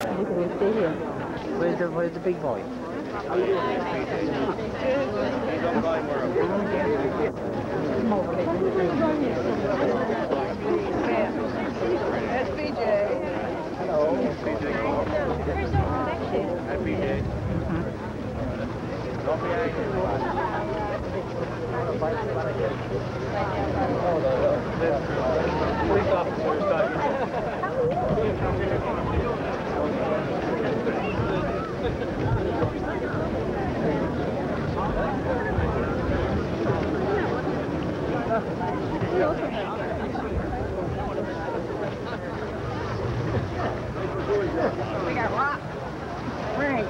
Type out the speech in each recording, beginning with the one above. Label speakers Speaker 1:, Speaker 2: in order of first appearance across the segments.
Speaker 1: Where's the big boy?
Speaker 2: That's BJ.
Speaker 1: Hello.
Speaker 2: Where's the reflection?
Speaker 1: That's BJ. Don't be angry. Police officer
Speaker 2: We got Rock. Frank.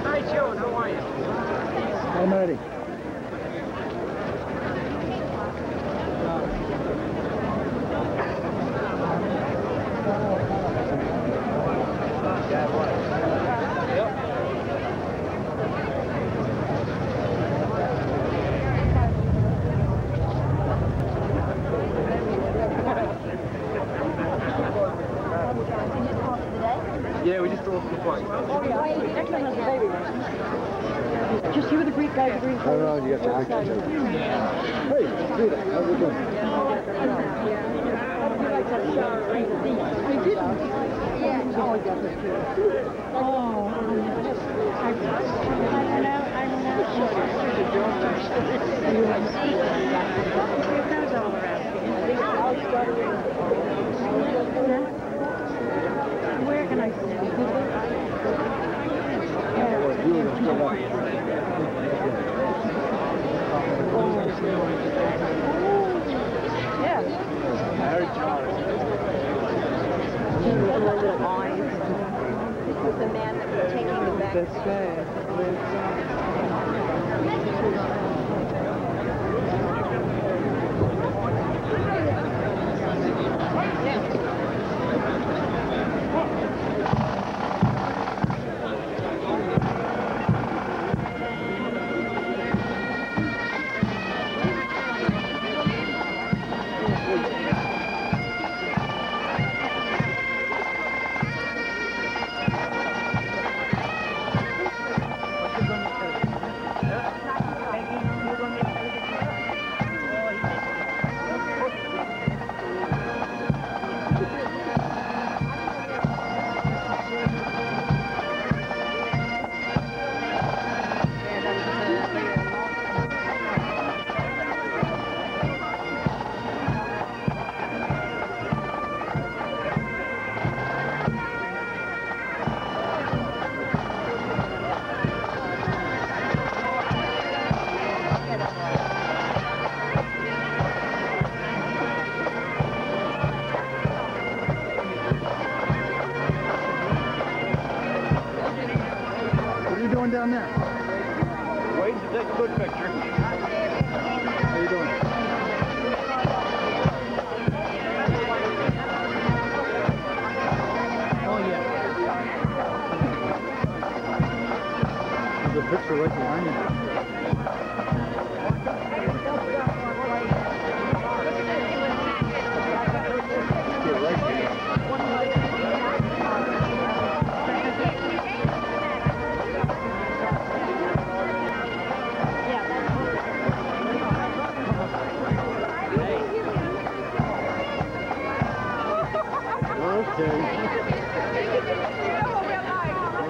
Speaker 2: Hi, Joan. How are you?
Speaker 1: I'm ready. Yeah, we just drove the flight.
Speaker 2: Oh, yeah. Next time has a baby. Did you see what the Greek guys agreed for?
Speaker 1: Oh, no, you got the picture too. Hey, Peter, how's it going?
Speaker 2: I didn't. Yeah. Oh, that was good. Oh. I don't know. It goes all around. Where can I sit? Yeah.
Speaker 1: I heard John.
Speaker 2: This was the man that was taking the back.
Speaker 1: That's right. Down there?
Speaker 3: Waiting to take a good picture.
Speaker 1: How you doing? Oh, yeah. There's a picture right behind you.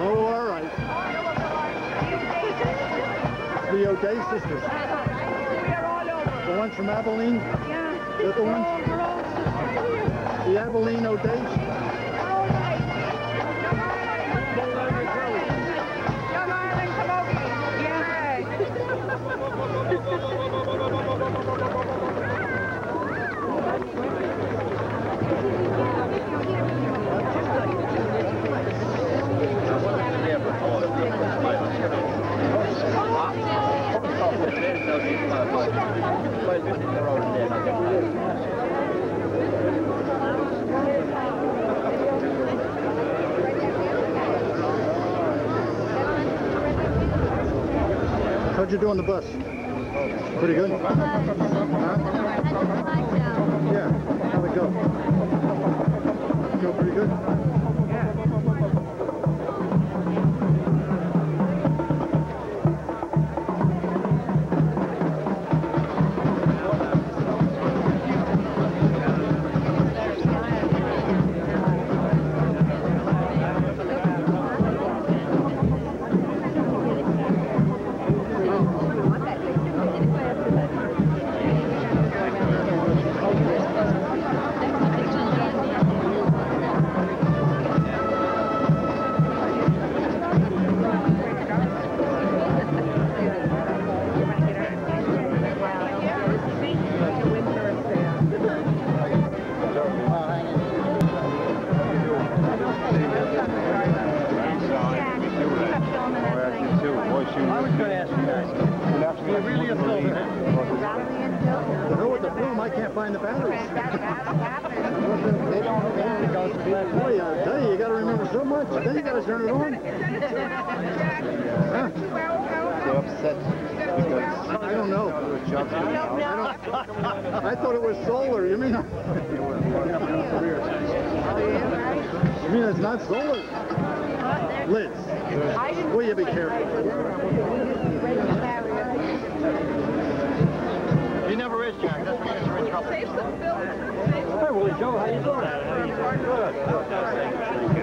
Speaker 1: Oh, all right. The O'Day sisters. The ones from Abilene?
Speaker 2: Yeah.
Speaker 1: They're the ones?
Speaker 2: We're all sisters.
Speaker 1: The Abilene O'Days?
Speaker 2: Young Ireland Camogie.
Speaker 1: How'd you do on the bus? Pretty good? Huh? Yeah, how'd it go? Go Pretty good. I thought it was solar. You mean? You mean it's not solar? Liz, will you be careful?
Speaker 3: He never is, Jack. That's when you're in trouble.
Speaker 2: Save some film.
Speaker 3: Hey, Willie Joe, how you doing? Good.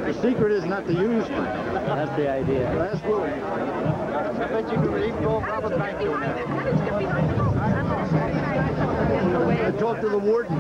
Speaker 1: The secret is not to use things.
Speaker 4: That's the idea.
Speaker 1: That's Willie.
Speaker 3: I bet you could even go rob a bank doing that.
Speaker 1: I talked to the warden.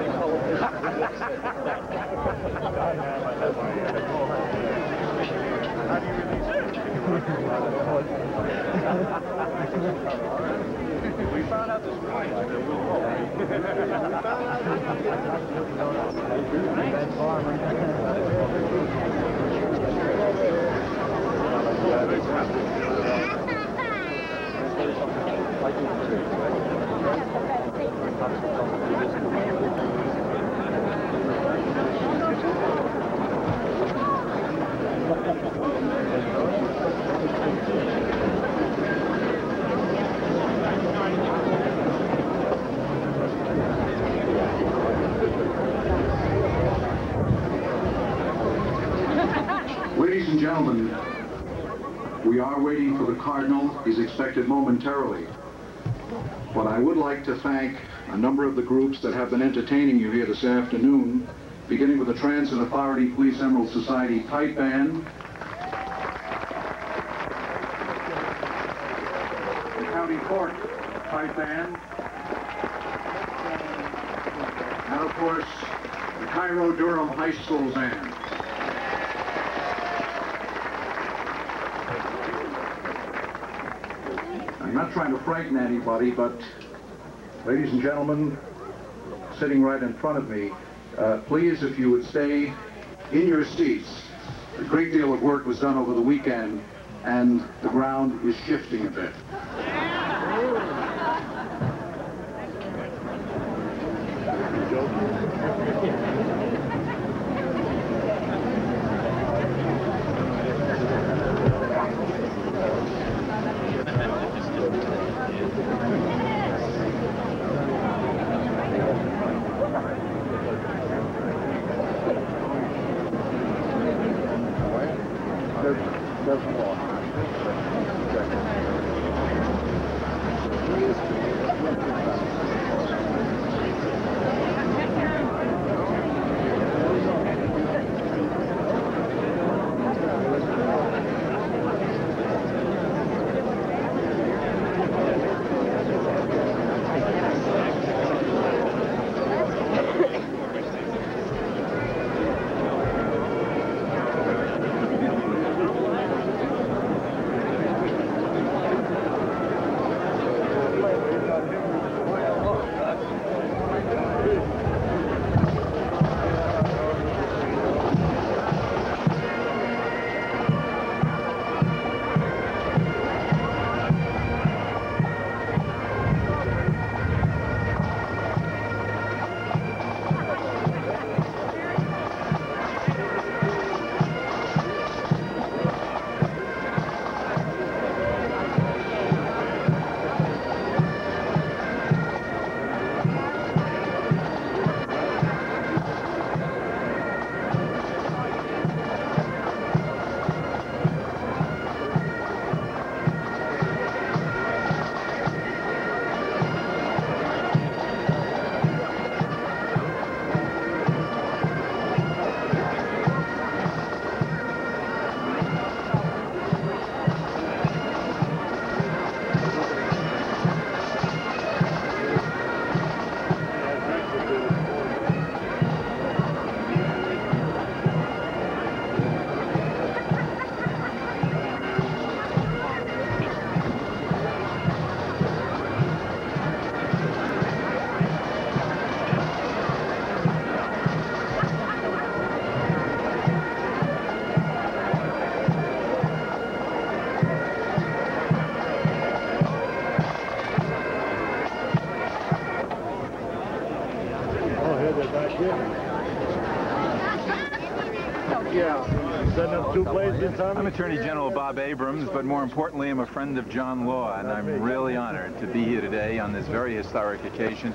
Speaker 3: We found out this morning that we'll
Speaker 4: Ladies and gentlemen, we are waiting for the Cardinal. He's expected momentarily. But I would like to thank a number of the groups that have been entertaining you here this afternoon, beginning with the Transit Authority Police Emerald Society Pipe Band, the County Court Pipe Band, and of course, the Cairo Durham High School Band. I'm not trying to frighten anybody, but ladies and gentlemen, sitting right in front of me, please, if you would stay in your seats. A great deal of work was done over the weekend, and the ground is shifting a bit.
Speaker 5: I'm Attorney General Bob Abrams, but more importantly, I'm a friend of John Lawe, and I'm really honored to be here today on this very historic occasion.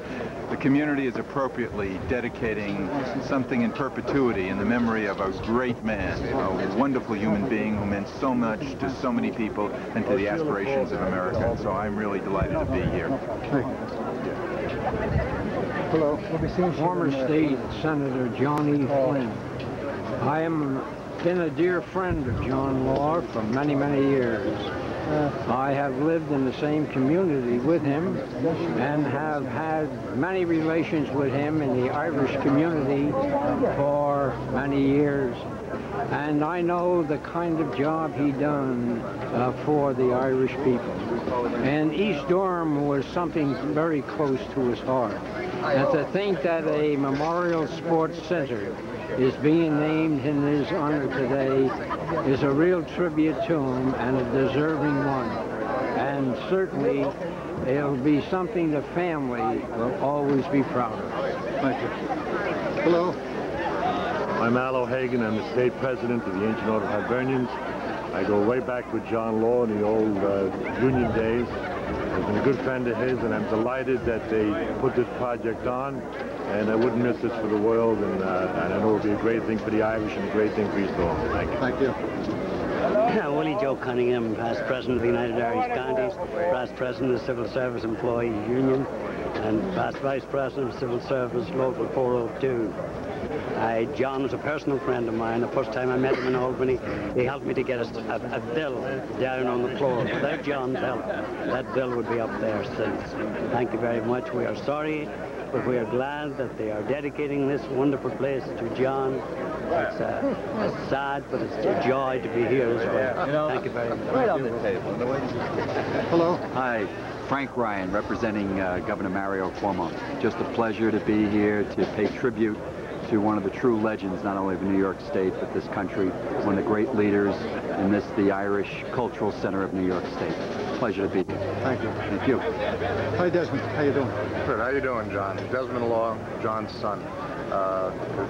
Speaker 5: The community is appropriately dedicating something in perpetuity in the memory of a great man, a wonderful human being who meant so much to so many people and to the aspirations of America. And so I'm really delighted to be here.
Speaker 6: Hello. Former State Senator John E. Flynn. I am been a dear friend of John Lawe for many, many years. I have lived in the same community with him and have had many relations with him in the Irish community for many years. And I know the kind of job he done for the Irish people. And East Durham was something very close to his heart. And to think that a memorial sports center is being named in his honor today is a real tribute to him and a deserving one. And certainly it'll be something the family will always be proud of.
Speaker 1: Thank you. Hello.
Speaker 7: I'm Al O'Hagan. I'm the state president of the Ancient Order of Hibernians. I go way back with John Lawe in the old Union days. I've been a good friend of his, and I'm delighted that they put this project on, and I wouldn't miss this for the world, and I know it'll be a great thing for the Irish and a great thing for East Durham. Thank you.
Speaker 1: Thank you.
Speaker 8: Willie Joe Cunningham, past president of the United Irish Counties, past president of the Civil Service Employees Union, and past vice president of Civil Service Local 402. John was a personal friend of mine. The first time I met him in Albany, he helped me to get a bill down on the floor. Without John's help, that bill would be up there since. Thank you very much. We are sorry, but we are glad that they are dedicating this wonderful place to John. It's sad, but it's a joy to be here as well. Thank you very much.
Speaker 5: Right on the table.
Speaker 1: Hello.
Speaker 9: Hi. Frank Ryan, representing Governor Mario Cuomo. Just a pleasure to be here to pay tribute to one of the true legends, not only of New York State, but this country, one of the great leaders in this, the Irish Cultural Center of New York State. Pleasure to be here.
Speaker 1: Thank you.
Speaker 9: Thank you.
Speaker 1: Hi, Desmond. How you doing?
Speaker 3: Good. How you doing, John? Desmond Lawe, John's son.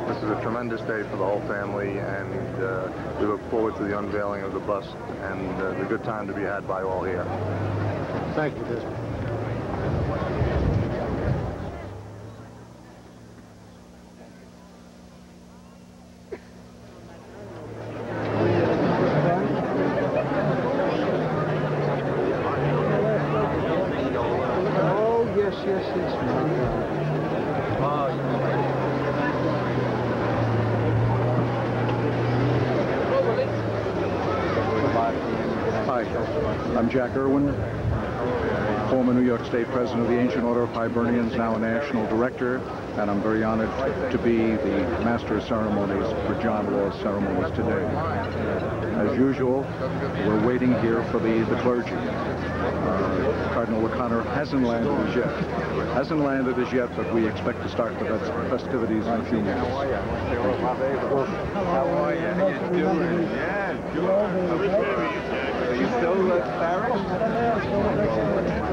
Speaker 3: This is a tremendous day for the whole family, and we look forward to the unveiling of the bust and the good time to be had by all here.
Speaker 1: Thank you, Desmond.
Speaker 4: I'm Jack Irwin, former New York State President of the Ancient Order of Hibernians, now a National Director, and I'm very honored to be the Master of Ceremonies for John Lawe's ceremonies today. As usual, we're waiting here for the clergy. Cardinal O'Connor hasn't landed as yet. But we expect to start the festivities in a few minutes.
Speaker 5: How are you? How are you? How you doing? Yeah, good. Are you still parish?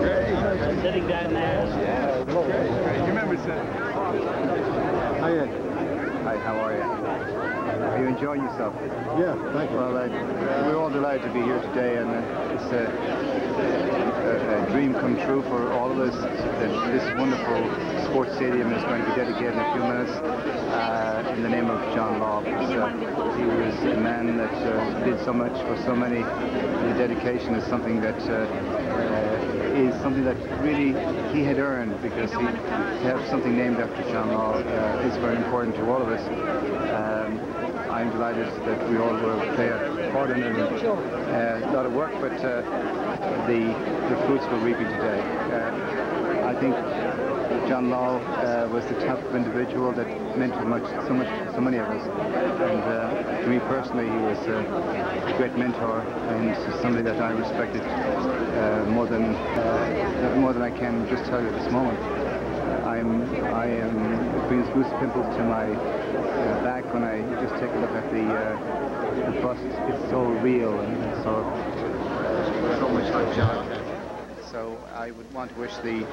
Speaker 5: Great.
Speaker 8: Sitting down there.
Speaker 5: Yeah, great. You remember saying?
Speaker 1: Hi, Ed.
Speaker 3: Hi, how are you? Are you enjoying yourself?
Speaker 1: Yeah, thank you.
Speaker 3: Well, we're all delighted to be here today, and it's a dream come true for all of us. This wonderful sports stadium is going to be dedicated in a few minutes in the name of John Lawe. He was a man that did so much for so many. The dedication is something that really he had earned, because to have something named after John Lawe is very important to all of us. I'm delighted that we all will play a part in it. A lot of work, but the fruits we're reaping today. I think John Lawe was the type of individual that meant so many of us. And to me personally, he was a great mentor, and somebody that I respected more than I can just tell you at this moment. It brings goose pimples to my back when I just take a look at the bust. It's so real and so much like John. So I would want to wish the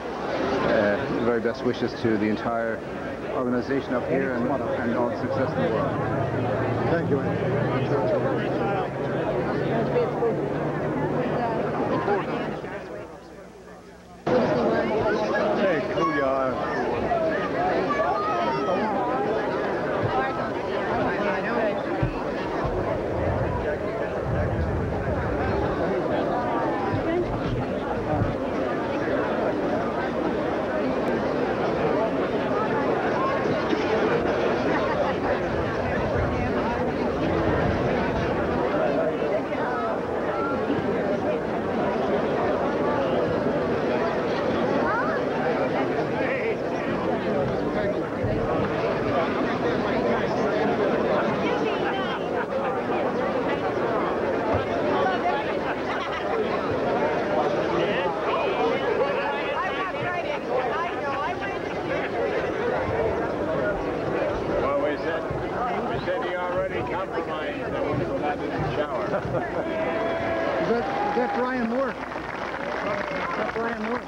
Speaker 3: very best wishes to the entire organization up here and all the success in the world.
Speaker 1: Thank you, Ed.
Speaker 4: Hey, cool you are.
Speaker 1: that Brian Moore? Is that Brian Moore?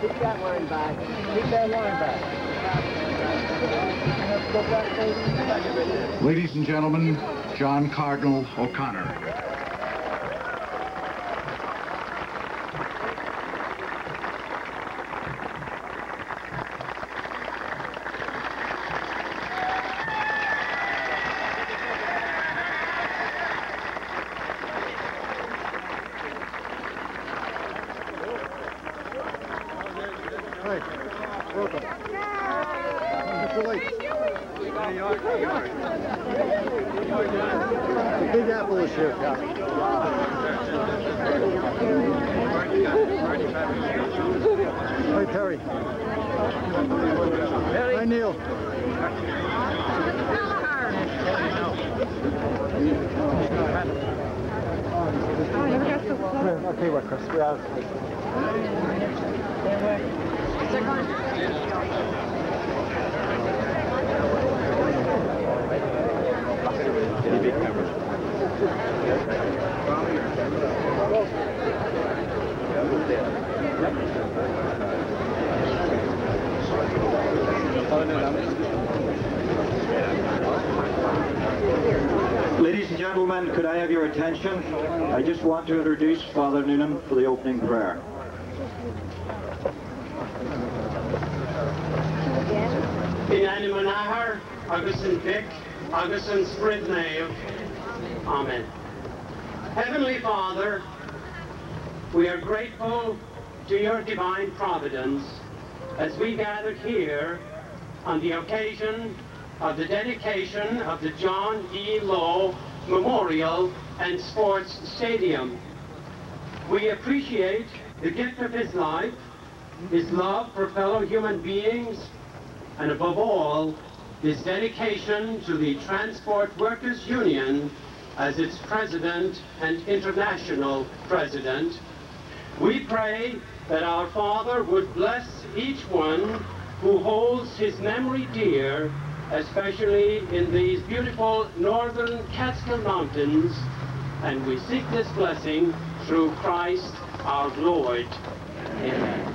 Speaker 6: Keep that line back. Keep that line back.
Speaker 4: Ladies and gentlemen, John Cardinal O'Connor.
Speaker 1: The Big Apple is here, Captain. Hi, Terry. Hi, Neil. Okay, what, Chris? We have...
Speaker 10: Ladies and gentlemen, could I have your attention? I just want to introduce Father Noonan for the opening prayer.
Speaker 11: In anima nahar, agus in Vic, agus in Sprid Nave. Amen. Heavenly Father, we are grateful to your divine providence as we gathered here on the occasion of the dedication of the John E. Lawe Memorial and Sports Stadium. We appreciate the gift of his life, his love for fellow human beings, and above all, his dedication to the Transport Workers Union as its president and international president. We pray that our Father would bless each one who holds his memory dear, especially in these beautiful northern Catskill Mountains, and we seek this blessing through Christ our Lord. Amen.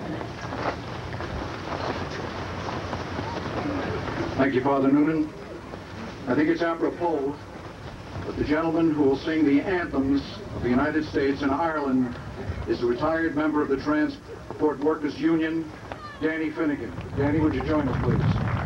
Speaker 4: Thank you, Father Noonan. I think it's apropos that the gentleman who will sing the anthems of the United States and Ireland is a retired member of the Transport Workers Union, Danny Finnegan. Danny, would you join us, please?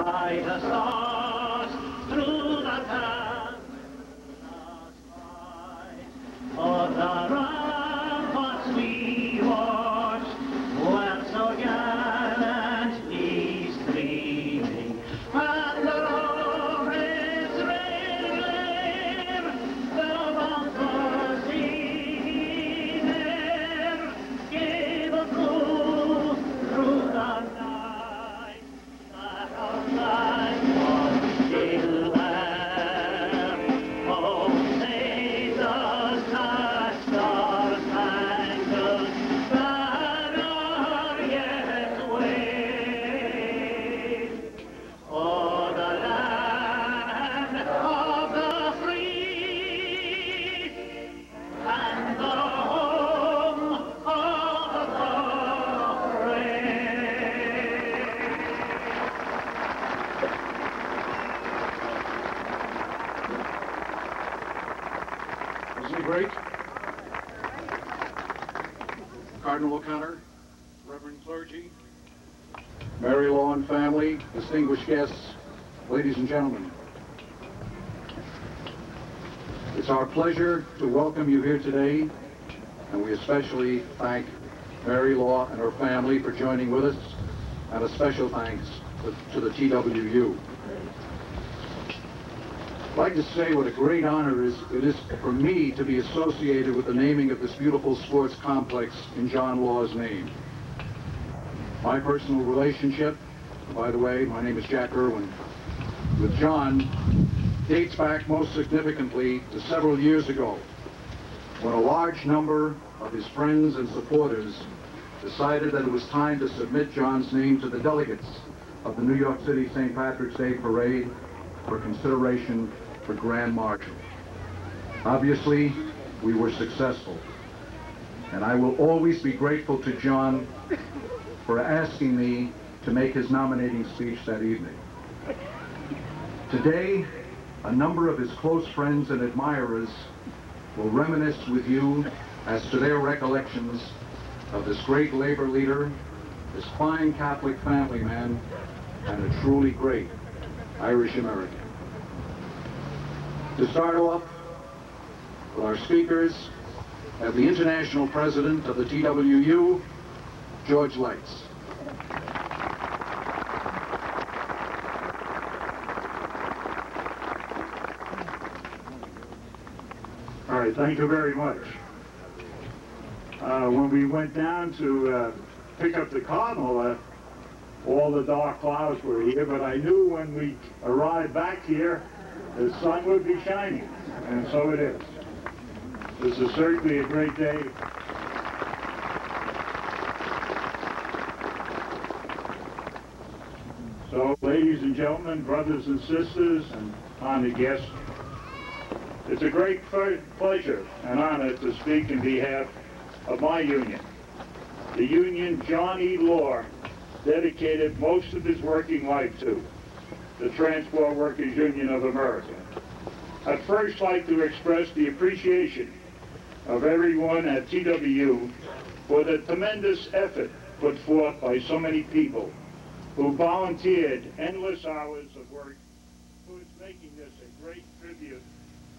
Speaker 11: by the stars through the town of the ramparts we watched, while so gallantly streaming, and the red's red glare, the bumpers in air, gave a clue through the night, that our life was still there. Oh, say does that star-spangled banner yet wave? Oh, the land of the free and the home of the brave.
Speaker 4: Isn't he great? Cardinal O'Connor, Reverend clergy, Mary Law and family, distinguished guests, ladies and gentlemen. It's our pleasure to welcome you here today, and we especially thank Mary Law and her family for joining with us, and a special thanks to the TWU. I'd like to say what a great honor it is for me to be associated with the naming of this beautiful sports complex in John Law's name. My personal relationship, by the way, my name is Jack Irwin, with John dates back most significantly to several years ago, when a large number of his friends and supporters decided that it was time to submit John's name to the delegates of the New York City St. Patrick's Day Parade for consideration for Grand Marshal. Obviously, we were successful, and I will always be grateful to John for asking me to make his nominating speech that evening. Today, a number of his close friends and admirers will reminisce with you as to their recollections of this great labor leader, this fine Catholic family man, and a truly great Irish American. To start off with our speakers, the International President of the TWU, George Lights.
Speaker 12: All right, thank you very much. When we went down to pick up the Cardinal, all the dark clouds were here, but I knew when we arrived back here, the sun would be shining, and so it is. This is certainly a great day. So, ladies and gentlemen, brothers and sisters, and honored guests, it's a great pleasure and honor to speak in behalf of my union, the union John E. Law dedicated most of his working life to, the Transport Workers Union of America. I'd first like to express the appreciation of everyone at TWU for the tremendous effort put forth by so many people who volunteered endless hours of work towards making this a great tribute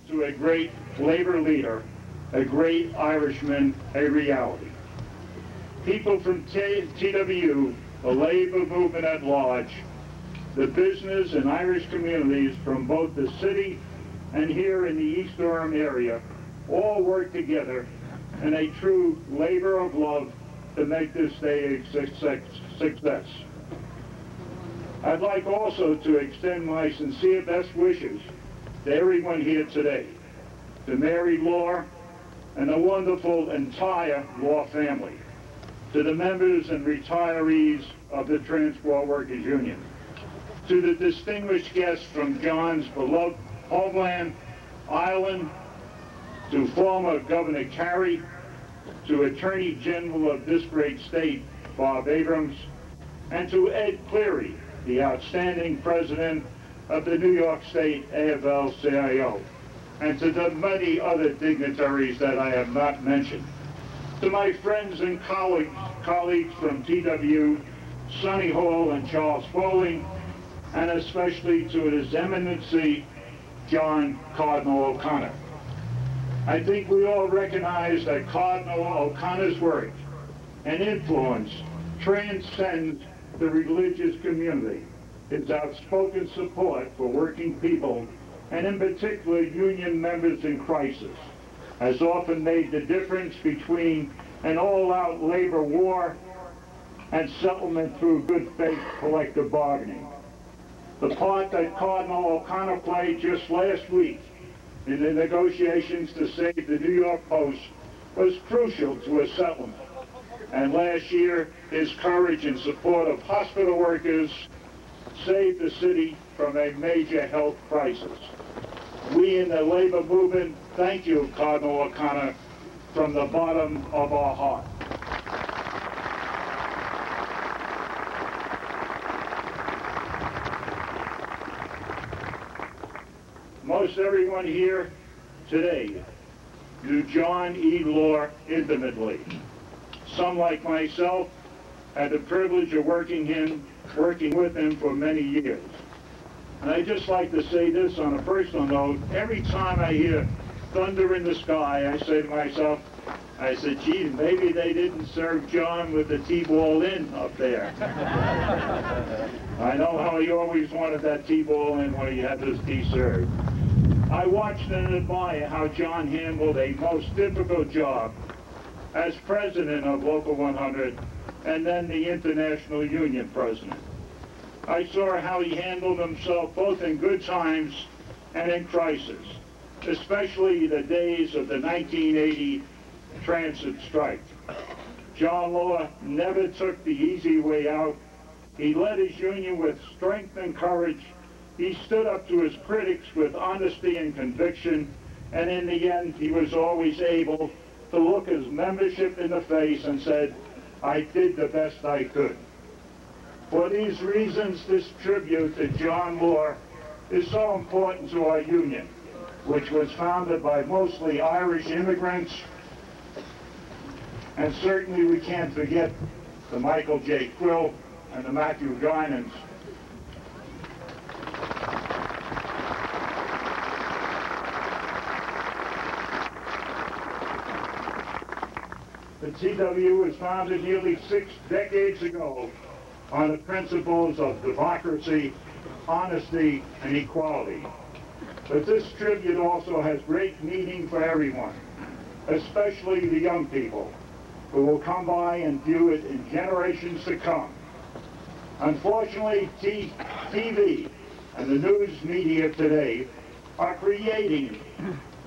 Speaker 12: to a great labor leader, a great Irishman, a reality. People from TWU, the labor movement at large, the business and Irish communities from both the city and here in the East Durham area all work together in a true labor of love to make this day a success. I'd like also to extend my sincere best wishes to everyone here today, to Mary Law and the wonderful entire Law family, to the members and retirees of the Transport Workers Union, to the distinguished guests from John's beloved homeland, Ireland, to former Governor Carey, to Attorney General of this great state, Bob Abrams, and to Ed Cleary, the outstanding president of the New York State AFL-CIO, and to the many other dignitaries that I have not mentioned. To my friends and colleagues from TWU, Sonny Hall and Charles Foley, and especially to His Eminency, John Cardinal O'Connor. I think we all recognize that Cardinal O'Connor's work and influence transcends the religious community. His outspoken support for working people, and in particular union members in crisis, has often made the difference between an all-out labor war and settlement through good faith collective bargaining. The part that Cardinal O'Connor played just last week in the negotiations to save the New York Post was crucial to a settlement. And last year, his courage in support of hospital workers saved the city from a major health crisis. We in the labor movement thank you, Cardinal O'Connor, from the bottom of our heart. Most everyone here today knew John E. Lawe intimately. Some, like myself, had the privilege of working with him for many years. And I'd just like to say this on a personal note. Every time I hear thunder in the sky, I say to myself, I said, gee, maybe they didn't serve John with the T-ball in up there. I know how he always wanted that T-ball in when he had his tea served. I watched and admire how John handled a most difficult job as president of Local 100 and then the International Union president. I saw how he handled himself both in good times and in crisis, especially the days of the 1980 transit strike. John Lawe never took the easy way out. He led his union with strength and courage. He stood up to his critics with honesty and conviction, and in the end, he was always able to look his membership in the face and said, I did the best I could. For these reasons, this tribute to John Lawe is so important to our union, which was founded by mostly Irish immigrants. And certainly we can't forget the Michael J. Quill and the Matthew Guinans. The TW was founded nearly 6 decades ago on the principles of democracy, honesty, and equality. But this tribute also has great meaning for everyone, especially the young people, who will come by and view it in generations to come. Unfortunately, TV and the news media today are creating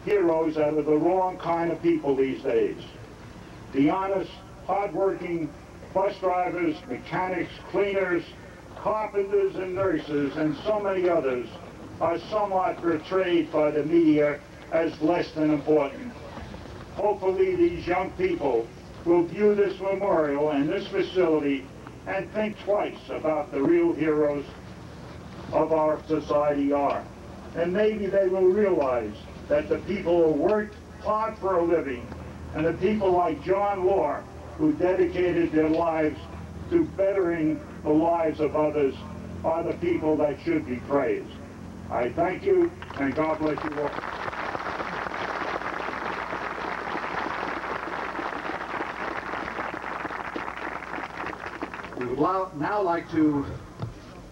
Speaker 12: heroes out of the wrong kind of people these days. The honest, hard-working bus drivers, mechanics, cleaners, carpenters, and nurses, and so many others are somewhat portrayed by the media as less than important. Hopefully these young people will view this memorial and this facility and think twice about the real heroes of our society are. And maybe they will realize that the people who worked hard for a living and the people like John Lawe, who dedicated their lives to bettering the lives of others, are the people that should be praised. I thank you, and God bless you all.
Speaker 4: We would now like to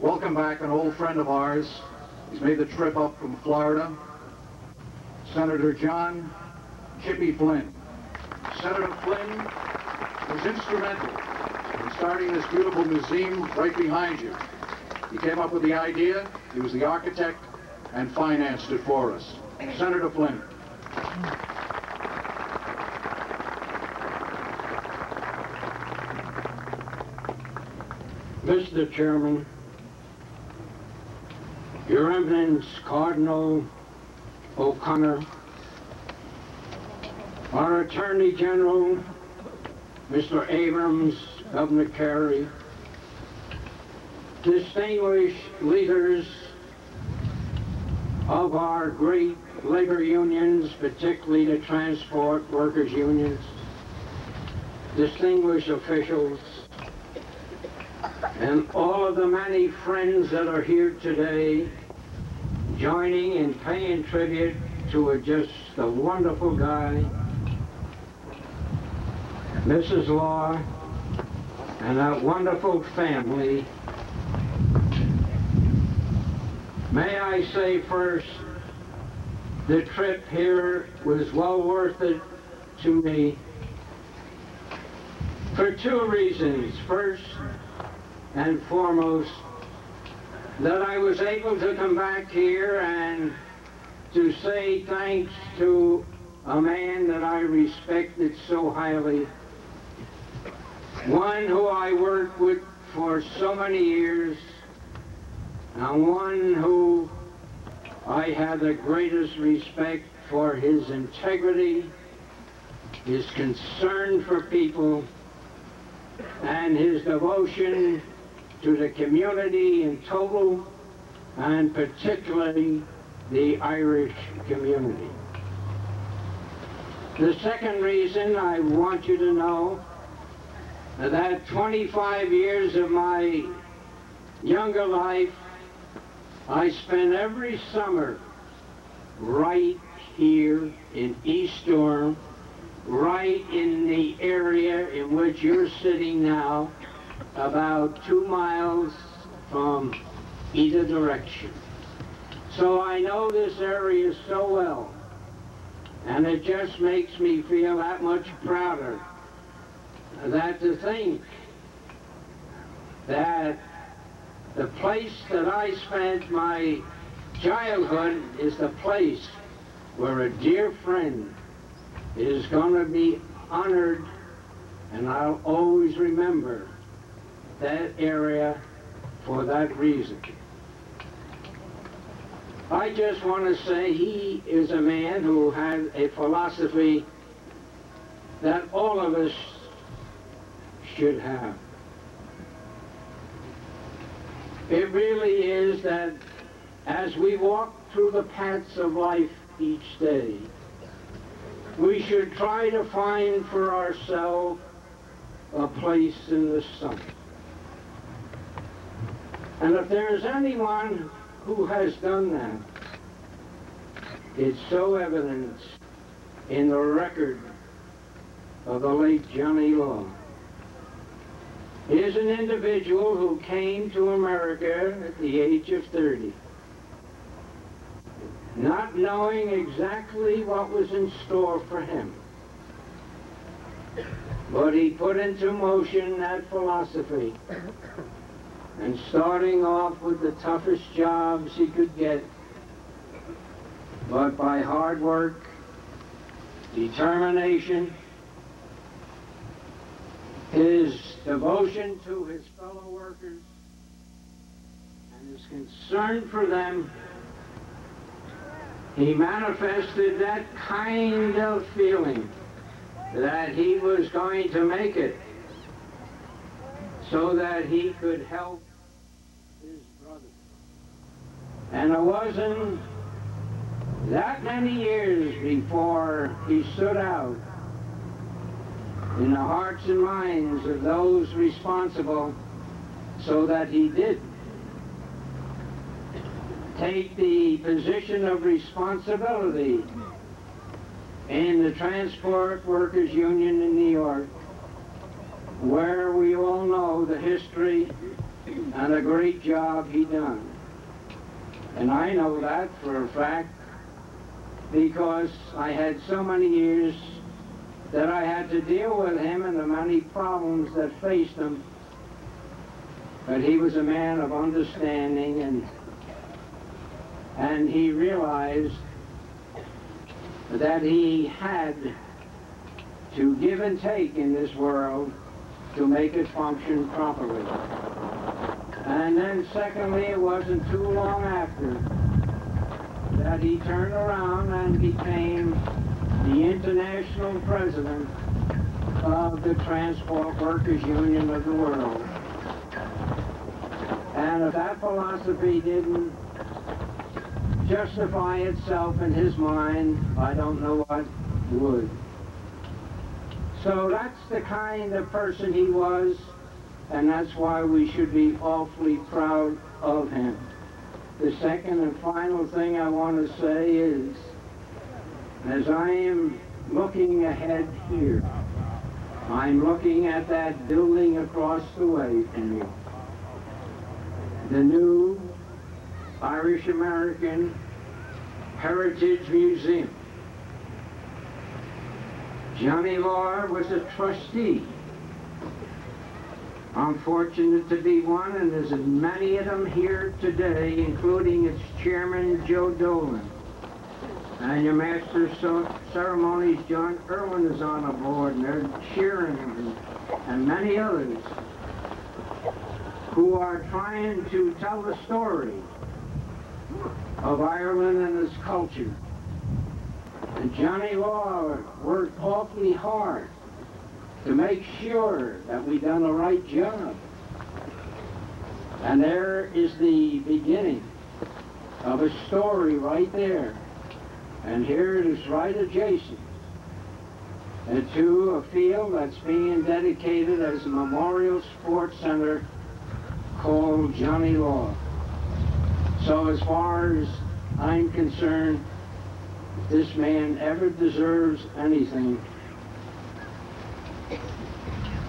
Speaker 4: welcome back an old friend of ours. He's made the trip up from Florida, Senator John Chippy Flynn. Senator Flynn was instrumental in starting this beautiful museum right behind you. He came up with the idea, he was the architect, and financed it for us. Senator Flynn.
Speaker 6: Mr. Chairman, Your Eminence Cardinal O'Connor, our Attorney General, Mr. Abrams, Governor Carey, distinguished leaders of our great labor unions, particularly the transport workers unions, distinguished officials,
Speaker 13: and all of the many friends that are here today joining in paying tribute to just a wonderful guy, Mrs. Lawe, and that wonderful family. May I say first, the trip here was well worth it to me for two reasons. First and foremost, that I was able to come back here and to say thanks to a man that I respected so highly, one who I worked with for so many years, and one who I have the greatest respect for his integrity, his concern for people, and his devotion to the community in total, and particularly the Irish community. The second reason I want you to know that 25 years of my younger life I spent every summer right here in East Durham, right in the area in which you're sitting now, about 2 miles from either direction. So I know this area so well, and it just makes me feel that much prouder that to think that the place that I spent my childhood is the place where a dear friend is going to be honored, and I'll always remember that area for that reason. I just want to say he is a man who had a philosophy that all of us should have. It really is that as we walk through the paths of life each day, we should try to find for ourselves a place in the sun. And if there's anyone who has done that, it's so evident in the record of the late Johnny Lawe. He is an individual who came to America at the age of 30, not knowing exactly what was in store for him. But he put into motion that philosophy, and starting off with the toughest jobs he could get, but by hard work, determination, his devotion to his fellow workers, and his concern for them, he manifested that kind of feeling that he was going to make it so that he could help his brothers. And it wasn't that many years before he stood out in the hearts and minds of those responsible, so that he did take the position of responsibility in the Transport Workers Union in New York, where we all know the history and a great job he done. And I know that for a fact because I had so many years that I had to deal with him and the many problems that faced him. But he was a man of understanding, and he realized that he had to give and take in this world to make it function properly. And then secondly, it wasn't too long after that he turned around and became the international president of the Transport Workers Union of the world. And if that philosophy didn't justify itself in his mind, I don't know what would. So that's the kind of person he was, and that's why we should be awfully proud of him. The second and final thing I want to say is, as I am looking ahead here, I'm looking at that building across the way from you. The new Irish American Heritage Museum. Johnny Lawe was a trustee. I'm fortunate to be one, and there's many of them here today, including its chairman, Joe Dolan. And your master of ceremonies, John Irwin, is on a board, and they're cheering him, and many others who are trying to tell the story of Ireland and its culture. And Johnny Lawe worked awfully hard to make sure that we done the right job. And there is the beginning of a story right there. And here it is right adjacent to a field that's being dedicated as a memorial sports center called Johnny Lawe. So as far as I'm concerned, if this man ever deserves anything,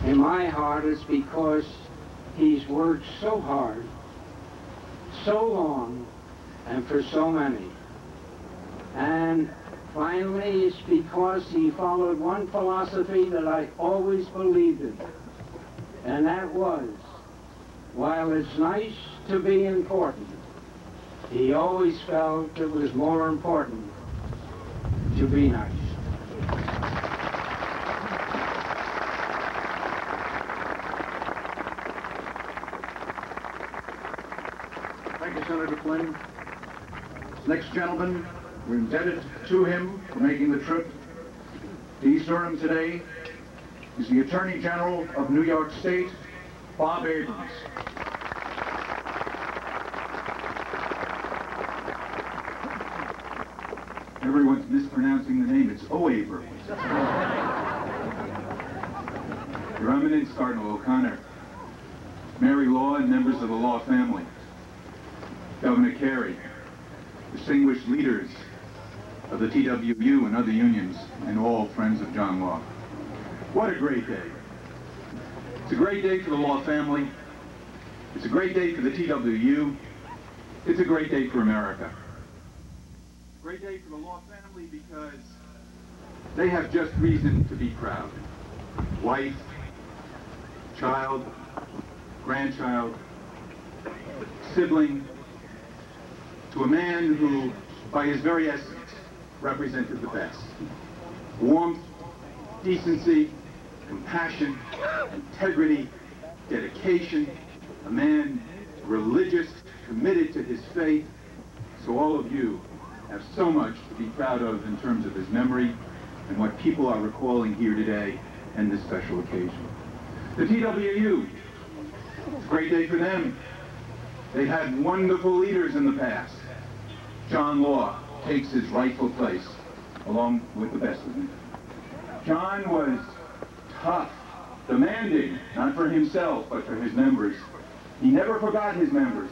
Speaker 13: in my heart, it's because he's worked so hard, so long, and for so many. And finally, it's because he followed one philosophy that I always believed in. And that was, while it's nice to be important, he always felt it was more important to be nice.
Speaker 4: Thank you, Senator Flynn. Next gentleman, we're indebted to him for making the trip to East Durham today, is the Attorney General of New York State, Bob Abrams.
Speaker 5: Everyone's mispronouncing the name. It's Abrams. Your Eminence, Cardinal O'Connor, Mary Lawe, and members of the Lawe family, Governor Carey, distinguished leaders of the TWU and other unions, and all friends of John Lawe. What a great day. It's a great day for the Lawe family. It's a great day for the TWU. It's a great day for America. It's a great day for the Lawe family because they have just reason to be proud. Wife, child, grandchild, sibling, to a man who, by his very essence, represented the best. Warmth, decency, compassion, integrity, dedication, a man religious, committed to his faith. So all of you have so much to be proud of in terms of his memory and what people are recalling here today and this special occasion. The TWU, it's a great day for them. They had wonderful leaders in the past. John Lawe takes his rightful place, along with the best of them. John was tough, demanding, not for himself, but for his members. He never forgot his members.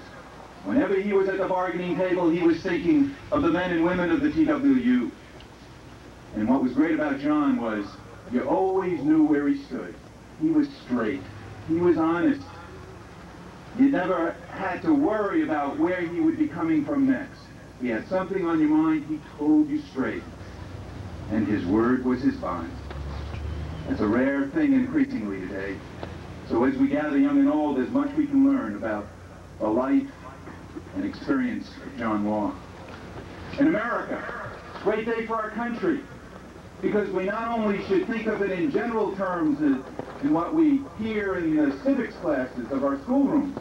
Speaker 5: Whenever he was at the bargaining table, he was thinking of the men and women of the TWU. And what was great about John was you always knew where he stood. He was straight. He was honest. You never had to worry about where he would be coming from next. He had something on your mind, he told you straight. And his word was his bond. That's a rare thing increasingly today. So as we gather young and old, there's much we can learn about the life and experience of John Lawe. In America, it's a great day for our country, because we not only should think of it in general terms in what we hear in the civics classes of our schoolrooms,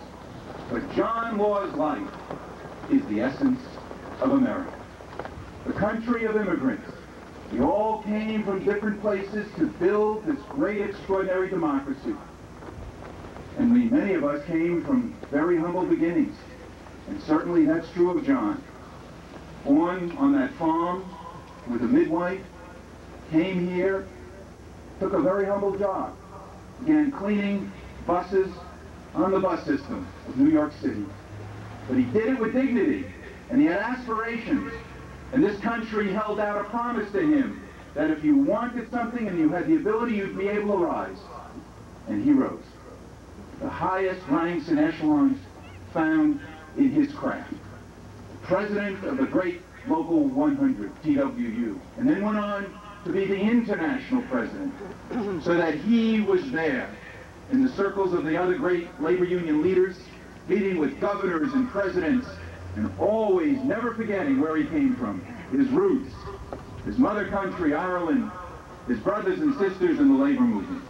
Speaker 5: but John Lawe's life is the essence of America. The country of immigrants. We all came from different places to build this great, extraordinary democracy. And many of us came from very humble beginnings. And certainly that's true of John. Born on that farm with a midwife, came here, took a very humble job, began cleaning buses
Speaker 14: on the bus system of New York City. But he did it with dignity, and he had aspirations. And this country held out a promise to him that if you wanted something and you had the ability, you'd be able to rise. And he rose. The highest ranks and echelons found in his craft. President of the great Local 100, TWU, and then went on to be the international president, so that he was there in the circles of the other great labor union leaders, meeting with governors and presidents, and always never forgetting where he came from, his roots, his mother country, Ireland, his brothers and sisters in the labor movement.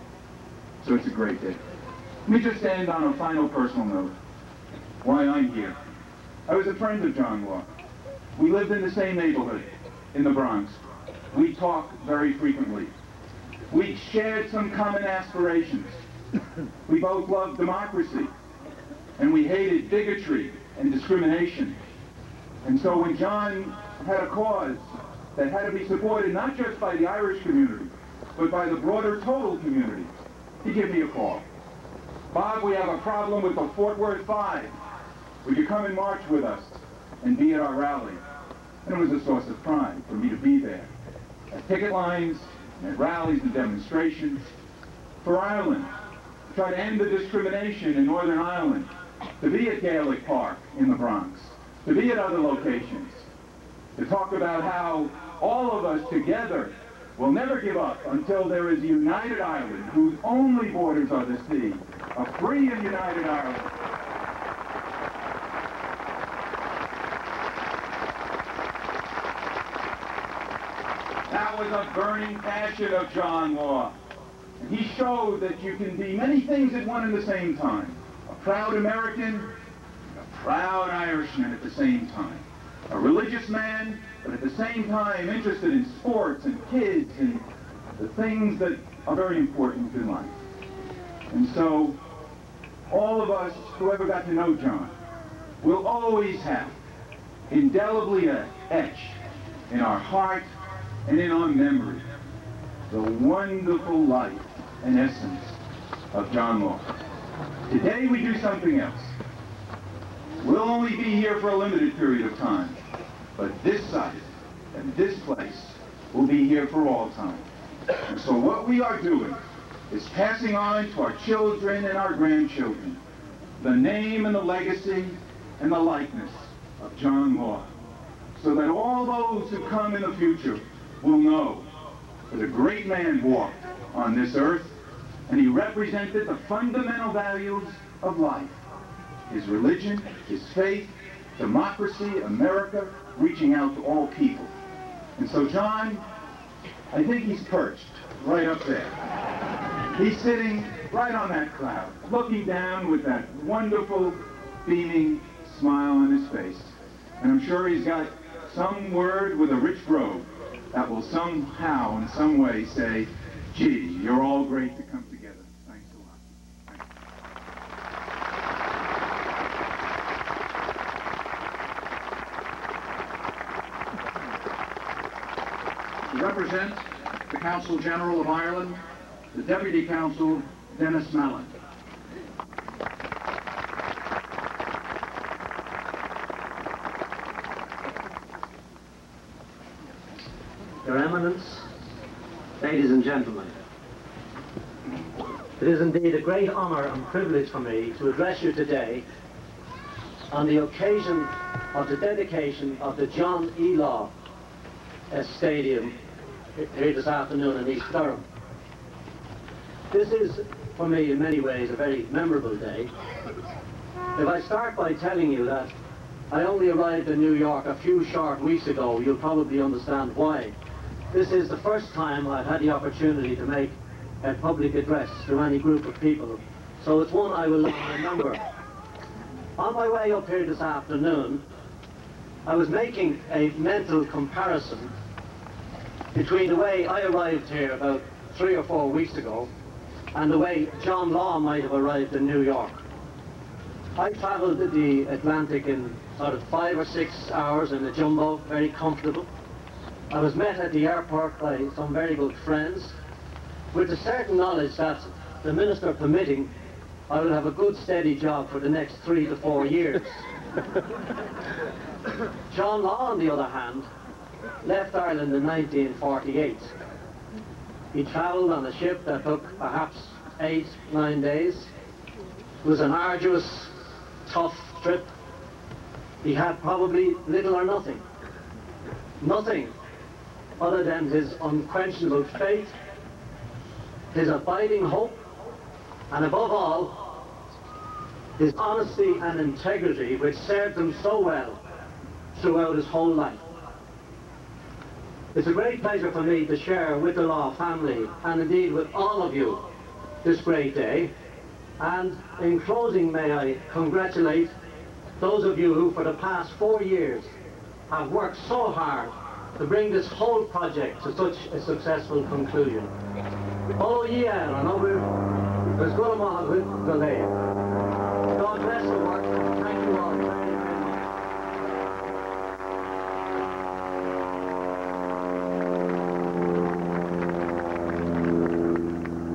Speaker 14: So it's a great day. Let me just end on a final personal note, why I'm here. I was a friend of John Lawe. We lived in the same neighborhood in the Bronx. We talked very frequently. We shared some common aspirations. We both loved democracy, and we hated bigotry and discrimination. And so when John had a cause that had to be supported not just by the Irish community, but by the broader total community, he gave me a call. Bob, we have a problem with the Fort Worth Five. Would you come and march with us and be at our rally? And it was a source of pride for me to be there. At picket lines, at rallies and demonstrations. For Ireland, to try to end the discrimination in Northern Ireland. To be at Gaelic Park in the Bronx. To be at other locations. To talk about how all of us together will never give up until there is a united Ireland whose only borders are the sea. A free and united Ireland. That was a burning passion of John Lawe. And he showed that you can be many things at one and the same time. A proud American, and a proud Irishman at the same time. A religious man, but at the same time interested in sports and kids and the things that are very important in life. And so, all of us who ever got to know John will always have indelibly etched in our heart and in our memory the wonderful life and essence of John Lawe. Today we do something else. We'll only be here for a limited period of time, but this site and this place will be here for all time. And so what we are doing is passing on to our children and our grandchildren the name and the legacy and the likeness of John Lawe, so that all those who come in the future will know that a great man walked on this earth, and he represented the fundamental values of life. His religion, his faith, democracy, America, reaching out to all people. And so John, I think he's perched right up there. He's sitting right on that cloud, looking down with that wonderful, beaming smile on his face. And I'm sure he's got some word with a rich brogue that will somehow, in some way, say, gee, you're all great to come together. Thanks a lot.
Speaker 4: To represent the Consul General of Ireland, the Deputy Consul, Dennis Mallon.
Speaker 15: Your Eminence, ladies and gentlemen, it is indeed a great honor and privilege for me to address you today on the occasion of the dedication of the John E. Lawe Stadium here this afternoon in East Durham. This is, for me, in many ways, a very memorable day. If I start by telling you that I only arrived in New York a few short weeks ago, you'll probably understand why. This is the first time I've had the opportunity to make a public address to any group of people, so it's one I will long remember. On my way up here this afternoon, I was making a mental comparison between the way I arrived here about 3 or 4 weeks ago and the way John Lawe might have arrived in New York. I travelled the Atlantic in sort of 5 or 6 hours in a jumbo, very comfortable. I was met at the airport by some very good friends with a certain knowledge that, the minister permitting, I will have a good steady job for the next 3 to 4 years. John Lawe, on the other hand, left Ireland in 1948. He travelled on a ship that took perhaps 8, 9 days. It was an arduous, tough trip. He had probably little or nothing. Nothing other than his unquenchable faith, his abiding hope, and above all, his honesty and integrity, which served him so well throughout his whole life. It's a great pleasure for me to share with the Lawe family, and indeed with all of you, this great day. And in closing, may I congratulate those of you who for the past 4 years have worked so hard to bring this whole project to such a successful conclusion. Oh yeah, I know there's good amount of it today. God bless the work. Thank you all very, very
Speaker 4: much.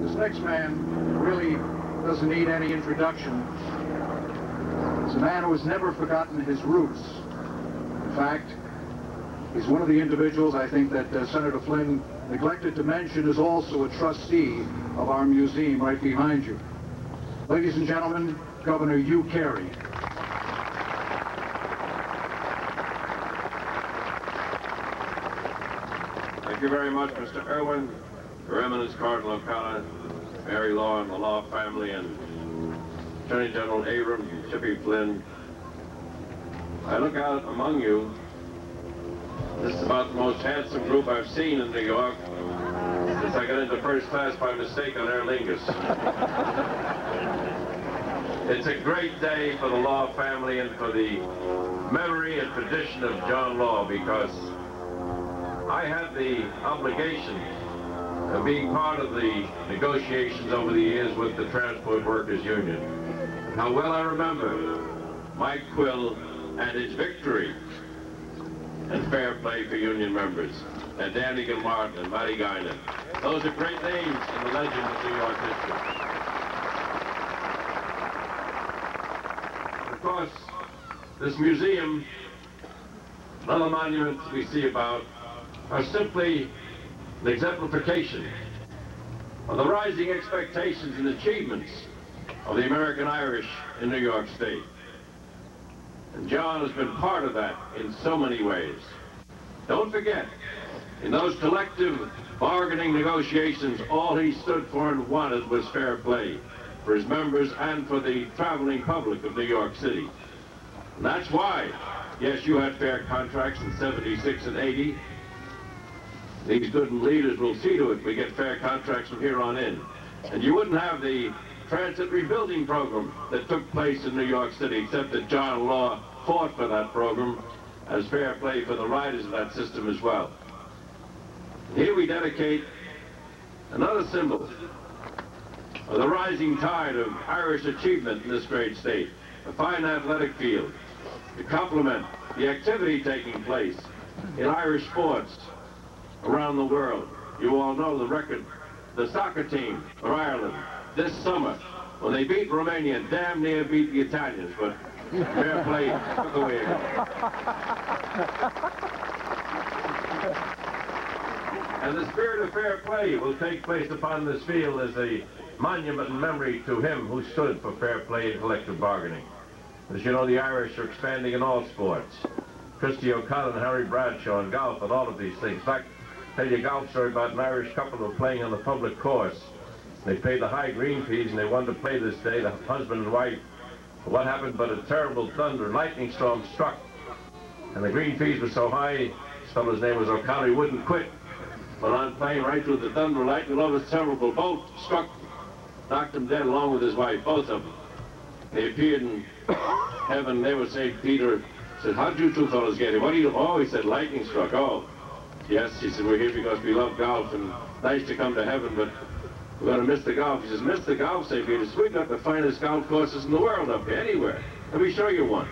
Speaker 4: This next man really doesn't need any introduction. He's a man who has never forgotten his roots. In fact, he's one of the individuals I think that Senator Flynn neglected to mention is also a trustee of our museum right behind you. Ladies and gentlemen, Governor Hugh Carey.
Speaker 16: Thank you very much, Mr. Irwin, Your Eminence Cardinal O'Connor, Mary Lawe and the Lawe family, and Attorney General Abrams and Chippy Flynn. I look out among you. This is about the most handsome group I've seen in New York since I got into first class by mistake on Aer Lingus. It's a great day for the Lawe family and for the memory and tradition of John Lawe, because I had the obligation of being part of the negotiations over the years with the Transport Workers Union. How well I remember Mike Quill and his victory and fair play for union members, and Danny Gilmartin and Matty Guinan. Those are great names in the legend of New York history. Of course, this museum and other monuments we see about are simply an exemplification of the rising expectations and achievements of the American Irish in New York State. And John has been part of that in so many ways. Don't forget, in those collective bargaining negotiations, all he stood for and wanted was fair play for his members and for the traveling public of New York City. And that's why, yes, you had fair contracts in '76 and '80. These good leaders will see to it we get fair contracts from here on in. And you wouldn't have the transit rebuilding program that took place in New York City, except that John Lawe fought for that program as fair play for the riders of that system as well. And here we dedicate another symbol of the rising tide of Irish achievement in this great state, a fine athletic field, to complement the activity taking place in Irish sports around the world. You all know the record, the soccer team for Ireland this summer, when they beat Romania, damn near beat the Italians, but fair play took away again. And the spirit of fair play will take place upon this field as a monument and memory to him who stood for fair play and collective bargaining. As you know, the Irish are expanding in all sports. Christy O'Connor and Harry Bradshaw in golf and all of these things. In fact, I'll tell you a golf story about an Irish couple who were playing on the public course. They paid the high green fees and they wanted to play this day, the husband and wife. But what happened but a terrible thunder and lightning storm struck. And the green fees were so high, this fellow's name was O'Connor, he wouldn't quit. But on playing right through the thunder and lightning, all this terrible boat struck, knocked him dead along with his wife, both of them. They appeared in heaven, they were St. Peter, said, how did you two fellows get here? What do you do? Oh, he said, lightning struck. Oh, yes, he said, we're here because we love golf and nice to come to heaven, but we're going to miss the golf. He says, miss the golf, St. Peter. We've got the finest golf courses in the world up here, anywhere. Let me show you one.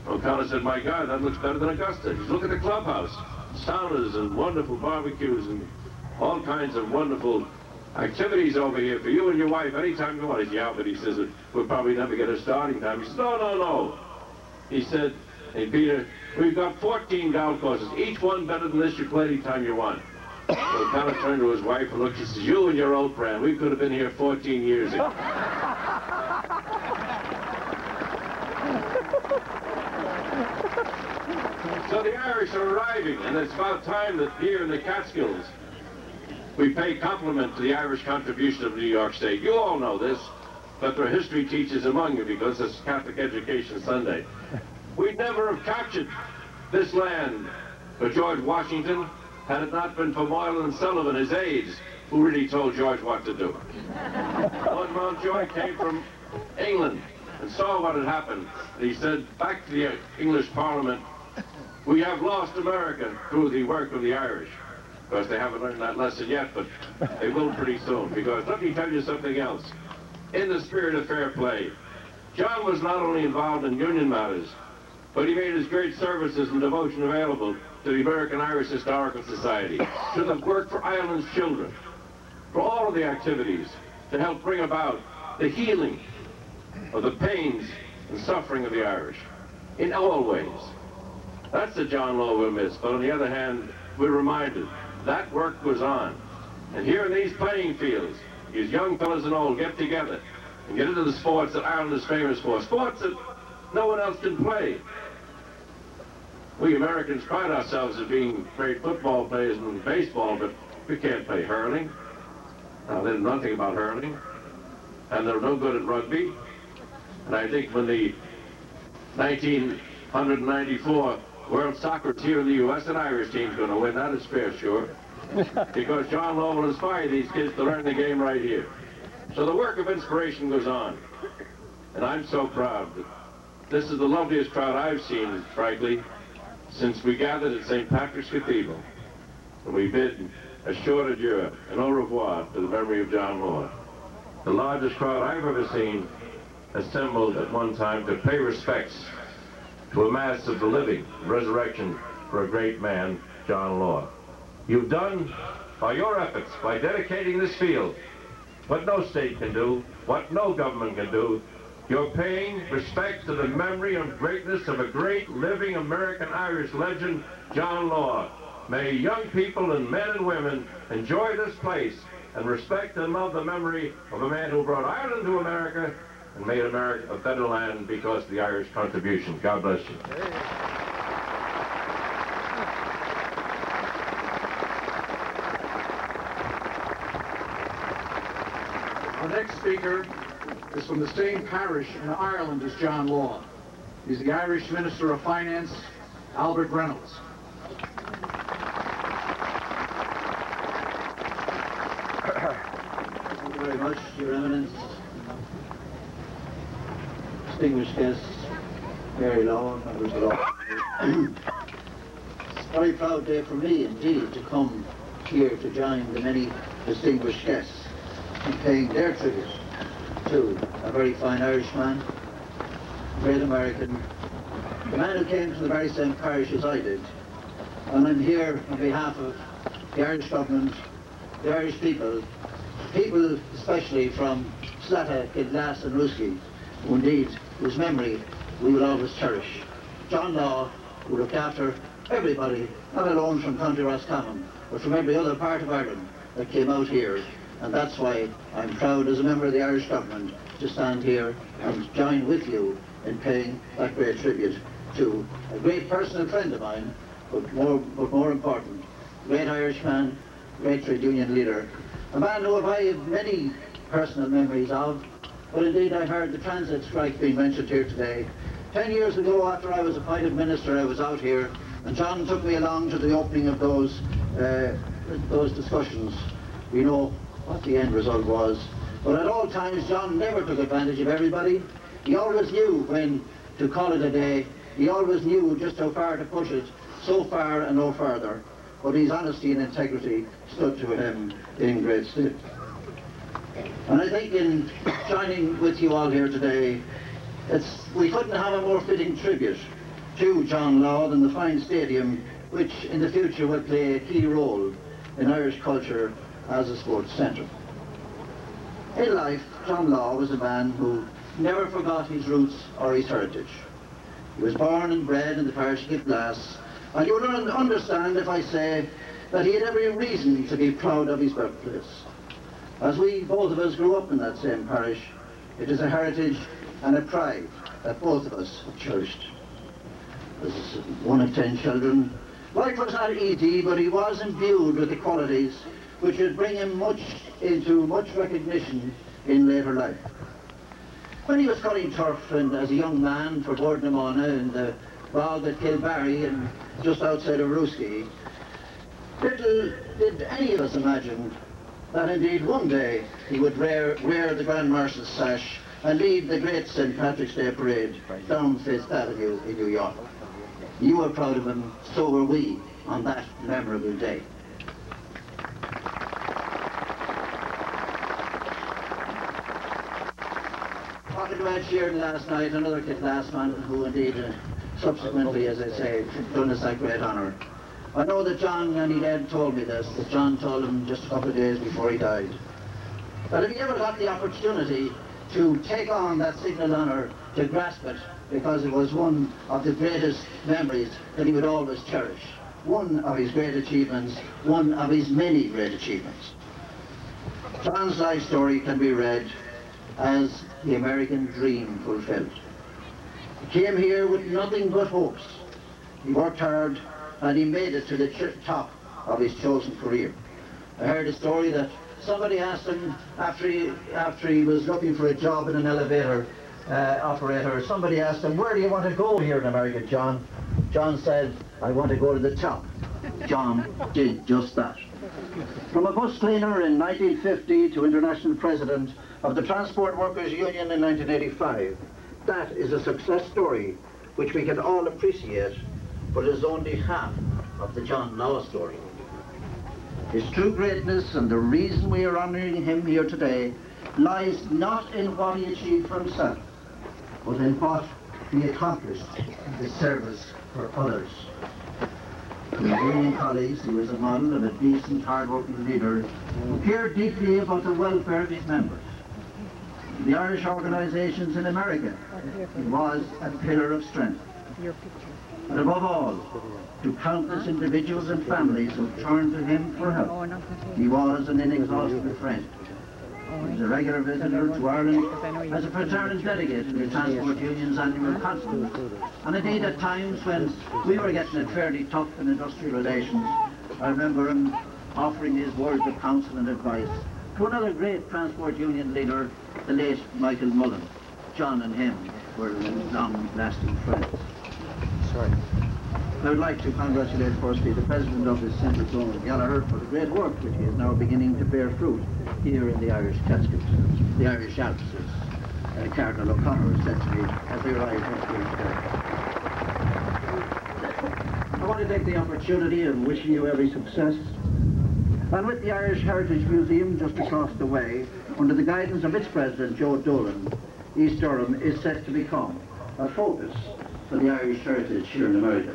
Speaker 16: O'Connor said, my God, that looks better than Augusta. He said, look at the clubhouse. Saunas and wonderful barbecues and all kinds of wonderful activities over here for you and your wife anytime you want. Yeah, but he says, we'll probably never get a starting time. He says, no, no, no. He said, hey, Peter, we've got 14 golf courses, each one better than this. You play anytime you want. So he kind of turned to his wife and looked. He says, you and your old friend, we could have been here 14 years ago. So the Irish are arriving, and it's about time that here in the Catskills, we pay compliment to the Irish contribution of New York State. You all know this, but there are history teachers among you because it's Catholic Education Sunday. We'd never have captured this land for George Washington had it not been for Moylan and Sullivan, his aides, who really told George what to do. Lord Mountjoy came from England and saw what had happened. He said back to the English Parliament, we have lost America through the work of the Irish. Of course, they haven't learned that lesson yet, but they will pretty soon. Because let me tell you something else. In the spirit of fair play, John was not only involved in union matters, but he made his great services and devotion available to the American Irish Historical Society, to the work for Ireland's children, for all of the activities to help bring about the healing of the pains and suffering of the Irish, in all ways. That's the John Lawe we'll miss, but on the other hand, we're reminded that work was on. And here in these playing fields, these young fellas and old get together and get into the sports that Ireland is famous for, sports that no one else can play. We Americans pride ourselves as being great football players and baseball, but we can't play hurling. They know nothing about hurling, and they're no good at rugby. And I think when the 1994 World Soccer's here in the U.S., an Irish team's going to win. That is fair, sure. Because John Lawe will inspire these kids to learn the game right here. So the work of inspiration goes on. And I'm so proud that this is the loveliest crowd I've seen, frankly, since we gathered at St. Patrick's Cathedral. And we bid a short adieu, an au revoir to the memory of John Lawe. The largest crowd I've ever seen assembled at one time to pay respects to a mass of the living, resurrection for a great man, John Lawe. You've done, by your efforts, by dedicating this field, what no state can do, what no government can do. You're paying respect to the memory and greatness of a great living American-Irish legend, John Lawe. May young people and men and women enjoy this place and respect and love the memory of a man who brought Ireland to America and made America a better land because of the Irish contribution. God bless you.
Speaker 4: Our next speaker is from the same parish in Ireland as John Lawe. He's the Irish Minister of Finance, Albert Reynolds.
Speaker 15: Thank you very much, Your Eminence. Distinguished guests, Mary Lawe, members of the law. It's a very proud day for me indeed to come here to join the many distinguished guests in paying their tribute to a very fine Irishman, great American, the man who came from the very same parish as I did. And I'm here on behalf of the Irish government, the Irish people especially from Slata, Kidglass and Ruski, who indeed, whose memory we will always cherish. John Lawe, who looked after everybody, not alone from County Roscommon, but from every other part of Ireland that came out here. And that's why I'm proud as a member of the Irish government to stand here and join with you in paying that great tribute to a great personal friend of mine, but more important, great Irishman, great trade union leader, a man who I have many personal memories of, but indeed I heard the transit strike being mentioned here today. 10 years ago, after I was appointed minister, I was out here, and John took me along to the opening of those discussions. We know what the end result was. But at all times, John never took advantage of everybody. He always knew when to call it a day. He always knew just how far to push it, so far and no further. But his honesty and integrity stood to him in great stead. And I think in joining with you all here today, we couldn't have a more fitting tribute to John Lawe than the fine stadium, which in the future will play a key role in Irish culture as a sports centre.
Speaker 17: In life, John Lawe was a man who never forgot his roots or his heritage. He was born and bred in the parish of Gibglass, and you will understand if I say that he had every reason to be proud of his birthplace. As we, both of us, grew up in that same parish, it is a heritage and a pride that both of us have cherished. As one of 10 children, life was not easy, but he was imbued with the qualities which would bring him into much recognition in later life. When he was cutting turf and as a young man for Bordnamona in the bog at Kilbarry and just outside of Rooski, little did any of us imagine that indeed one day he would wear the Grand Marshal's sash and lead the great St. Patrick's Day Parade down Fifth Avenue in New York. You were proud of him, so were we on that memorable day. Talking to Ed Sheeran last night, another Kilglassman who indeed subsequently, as I say, done us that great honour. I know that John, and he Ed told me this, that John told him just a couple of days before he died, that if he ever got the opportunity to take on that signal honour, to grasp it, because it was one of the greatest memories that he would always cherish. One of his great achievements, one of his many great achievements. John's life story can be read as the American dream fulfilled. He came here with nothing but hopes. He worked hard and he made it to the top of his chosen career. I heard a story that somebody asked him after he was looking for a job in an elevator operator, somebody asked him, where do you want to go here in America, John? John said, I want to go to the top. John did just that. From a bus cleaner in 1950 to international president of the Transport Workers Union in 1985, that is a success story which we can all appreciate, but is only half of the John Lawe story. His true greatness and the reason we are honouring him here today lies not in what he achieved for himself, but in what he accomplished in his service for others. To his union colleagues, he was a model of a decent, hard-working leader who cared deeply about the welfare of his members. In the Irish organisations in America, he was a pillar of strength. And above all, to countless individuals and families who turned to him for help, he was an inexhaustible friend. He was a regular visitor to Ireland as a fraternal delegate to the Transport Union's annual conference. And indeed, at times when we were getting it fairly tough in industrial relations, I remember him offering his words of counsel and advice to another great Transport Union leader, the late Michael Mullen. John and him were long-lasting friends. Sorry. I would like to congratulate firstly the President of this Central Zone of Gallagher for the great work which he is now beginning to bear fruit here in the Irish Catskills, the Irish Alps, as Cardinal O'Connor said to me as they arrived here today. I want to take the opportunity of wishing you every success. And with the Irish Heritage Museum just across the way, under the guidance of its President, Joe Dolan, East Durham is set to become a focus for the Irish heritage here in America.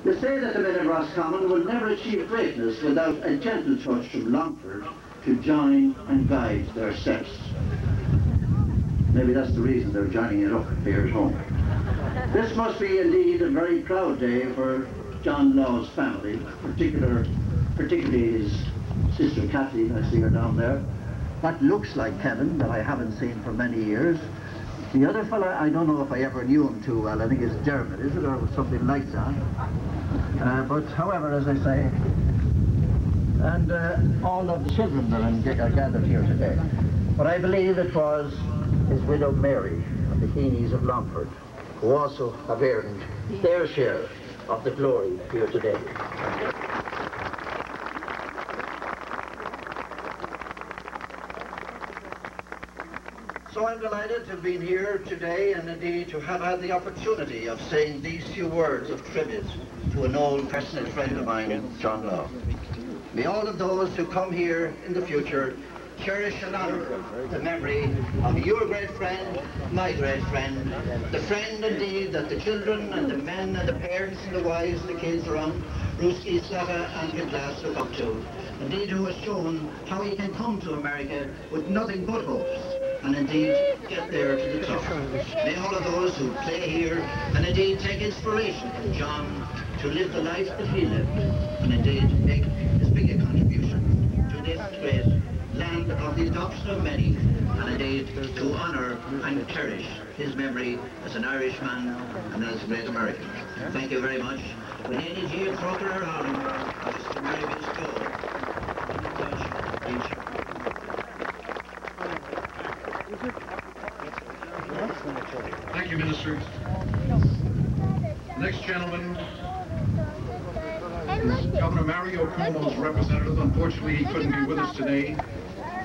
Speaker 17: They say that the men of Roscommon will never achieve greatness without a gentle touch from Longford to join and guide their steps. Maybe that's the reason they're joining it up here at home. This must be indeed a very proud day for John Lawe's family, particularly his sister Kathy, I see her down there. That looks like Kevin, that I haven't seen for many years. The other fella, I don't know if I ever knew him too well. I think it's Dermot, is it, or something like that? But however, as I say, and all of the children are gathered here today. But I believe it was his widow Mary of the Heenies of Longford, who also have earned their share of the glory here today. So I'm delighted to have been here today and indeed to have had the opportunity of saying these few words of tribute to an old personal friend of mine, John Lawe. May all of those who come here in the future cherish and honor the memory of your great friend, my great friend, the friend indeed that the children and the men and the parents and the wives and the kids around Ruski, Slava and Kidlas look up to. Indeed, who has shown how he can come to America with nothing but hopes, and indeed get there to the top. May all of those who play here and indeed take inspiration from John to live the life that he lived, and indeed make as big a contribution to this great land of the adoption of many, and indeed to honour and cherish his memory as an Irishman and as a great American. Thank you very much. When any G. Croker or Holland, I was to marry Miss Joe.
Speaker 4: Thank you, Minister. Next gentleman is Governor Mario Cuomo's representative. Unfortunately, he couldn't be with us today.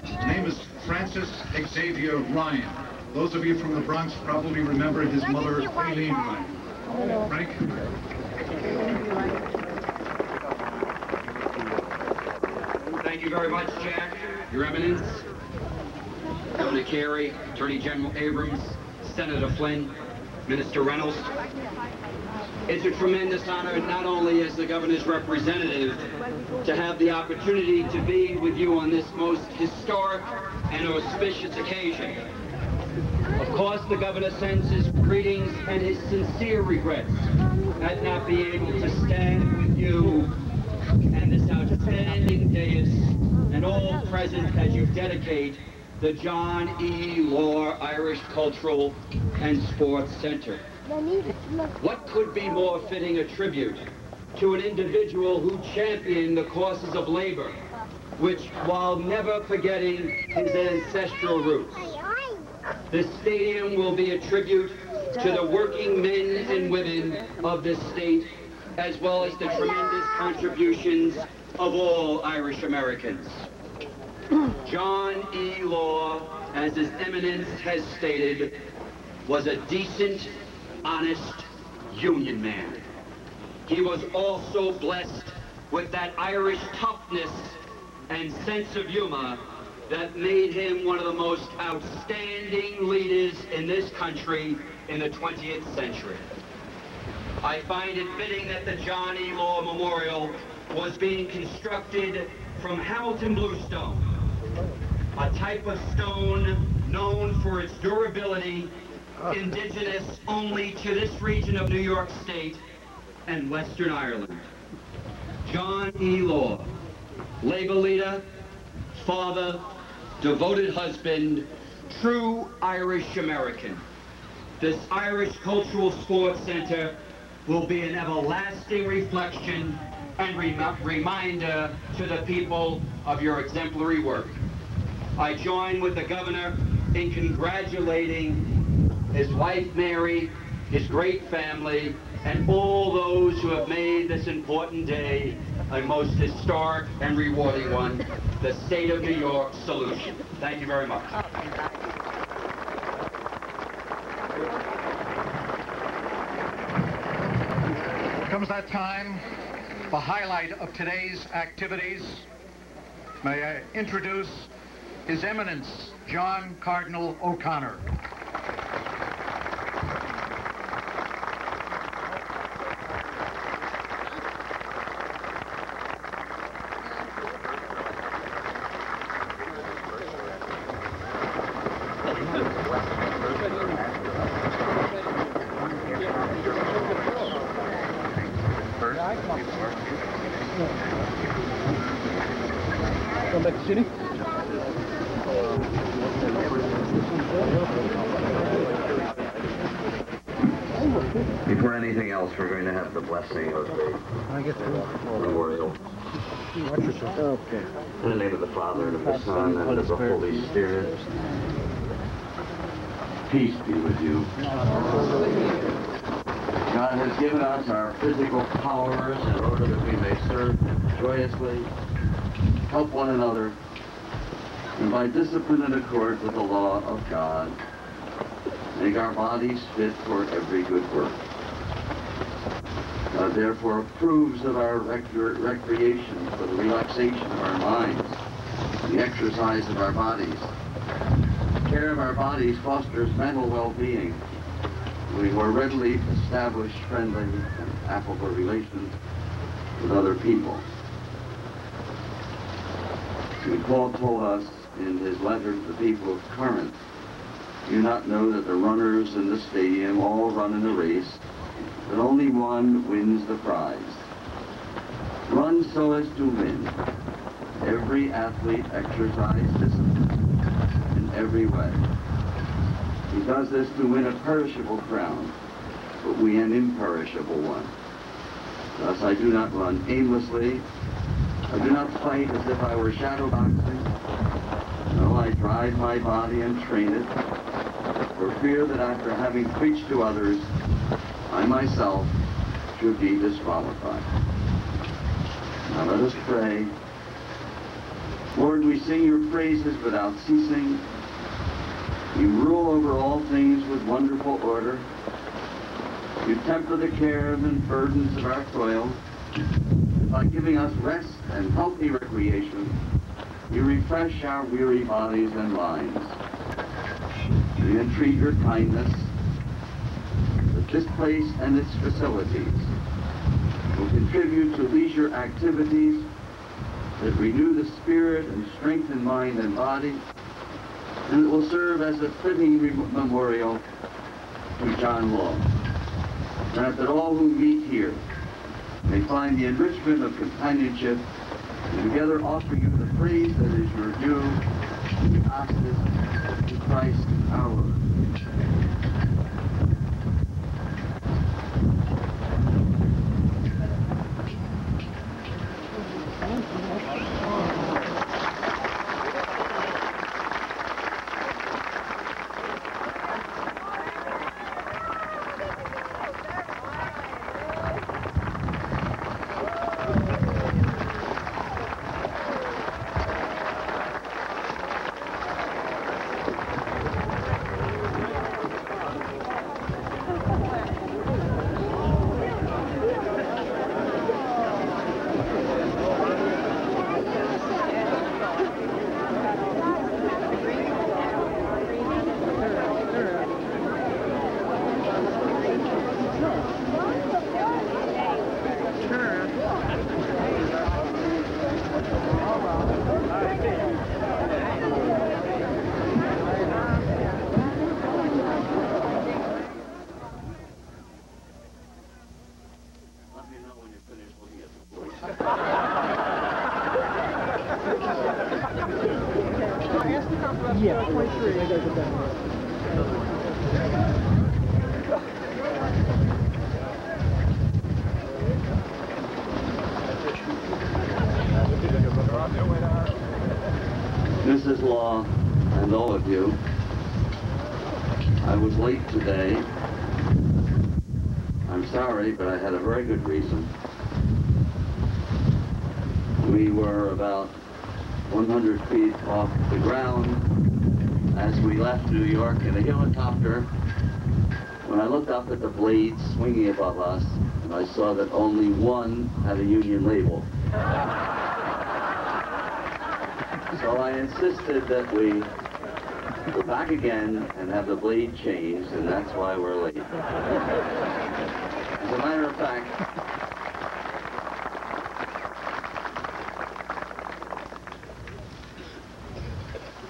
Speaker 4: His name is Francis Xavier Ryan. Those of you from the Bronx probably remember his mother, Aileen Ryan. Frank?
Speaker 18: Thank you very much, Jack, Your Eminence, Governor Carey, Attorney General Abrams, Senator Flynn, Minister Reynolds. It's a tremendous honor, not only as the governor's representative, to have the opportunity to be with you on this most historic and auspicious occasion. Of course, the governor sends his greetings and his sincere regrets at not being able to stand with you and this outstanding dais and all present as you dedicate the John E. Law Irish Cultural and Sports Center. What could be more fitting a tribute to an individual who championed the causes of labor, which, while never forgetting his ancestral roots. This stadium will be a tribute to the working men and women of this state, as well as the tremendous contributions of all Irish Americans. John E. Law, as His Eminence has stated, was a decent, honest Union man. He was also blessed with that Irish toughness and sense of humor that made him one of the most outstanding leaders in this country in the 20th century. I find it fitting that the John E. Law Memorial was being constructed from Hamilton bluestone, a type of stone known for its durability, indigenous only to this region of New York State and Western Ireland. John E. Law, labor leader, father, devoted husband, true Irish American. This Irish Cultural Sports Center will be an everlasting reflection and reminder to the people of your exemplary work. I join with the governor in congratulating his wife Mary, his great family, and all those who have made this important day a most historic and rewarding one, the State of New York solution. Thank you very much.
Speaker 4: Comes that time, the highlight of today's activities. May I introduce His Eminence, John Cardinal O'Connor.
Speaker 1: Come back to City.
Speaker 19: Before anything else, we're going to have the blessing of the memorial.
Speaker 1: Okay.
Speaker 19: In the name of the Father, and of the Son, and of the Holy Spirit. Peace be with you. God has given us our physical powers in order that we may serve joyously, help one another, and by discipline in accord with the law of God, make our bodies fit for every good work. God therefore approves of our recreation for the relaxation of our minds the exercise of our bodies. The care of our bodies fosters mental well-being. We more readily establish friendly and affable relations with other people. Paul told us in his letter to the people of Corinth, "Do you not know that the runners in the stadium all run in a race, but only one wins the prize? Run so as to win. Every athlete exercises discipline in every way. He does this to win a perishable crown, but we an imperishable one. Thus I do not run aimlessly. I do not fight as if I were shadowboxing. No, I drive my body and train it, for fear that after having preached to others, I myself should be disqualified." Now let us pray. Lord, we sing your praises without ceasing. You rule over all things with wonderful order. You temper the cares and burdens of our toil. And by giving us rest and healthy recreation, you refresh our weary bodies and minds. We entreat your kindness that this place and its facilities will contribute to leisure activities that renew the spirit and strengthen mind and body, and it will serve as a fitting memorial to John Lawe. Grant that all who meet here may find the enrichment of companionship and together offer you the praise that is your due. We ask this to Christ our Lord. Mrs. Lawe and all of you, I was late today. I'm sorry, but I had a very good reason. We were about 100 feet off the ground as we left New York in a helicopter when I looked up at the blades swinging above us, and I saw that only one had a Union label. So I insisted that we go back again and have the blade changed, and that's why we're late. As a matter of fact,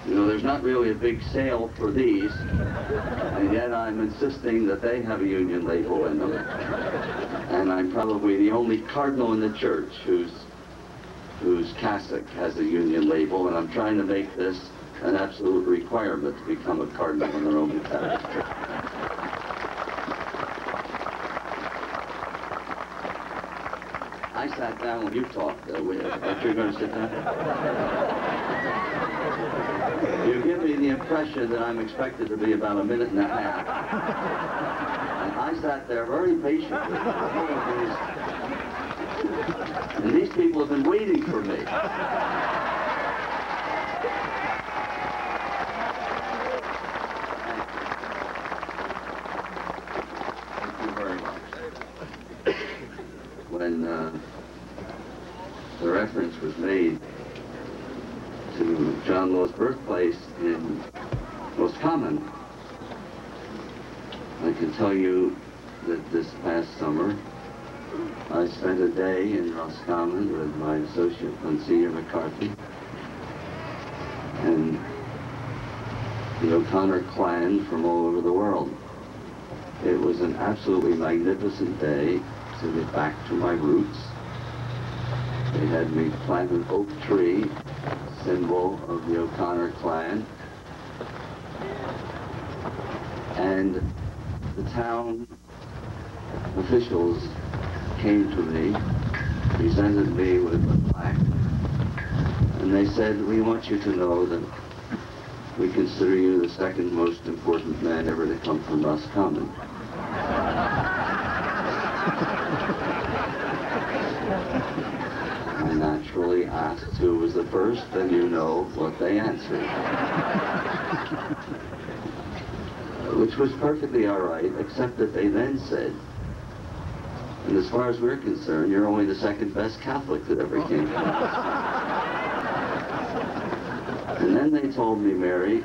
Speaker 19: you know, there's not really a big sale for these, and yet I'm insisting that they have a Union label in them. And I'm probably the only cardinal in the church whose cassock has a Union label, and I'm trying to make this an absolute requirement to become a cardinal in the Roman Catholic Church. I sat down when you talked. Aren't you going to sit down? You give me the impression that I'm expected to be about a minute and a half. And I sat there very patiently. And these people have been waiting for me. Thank you very much. When the reference was made to John Law's birthplace in Roscommon, I can tell you that this past summer, I spent a day in Roscommon with my associate Monsignor McCarthy and the O'Connor clan from all over the world. It was an absolutely magnificent day to get back to my roots. They had me plant an oak tree, symbol of the O'Connor clan, and the town officials came to me, presented me with a plaque, and they said, "We want you to know that we consider you the second most important man ever to come from Roscommon." I naturally asked who was the first, and you know what they answered. Which was perfectly all right, except that they then said, "And as far as we're concerned, you're only the second best Catholic that ever came from us." And then they told me, "Mary,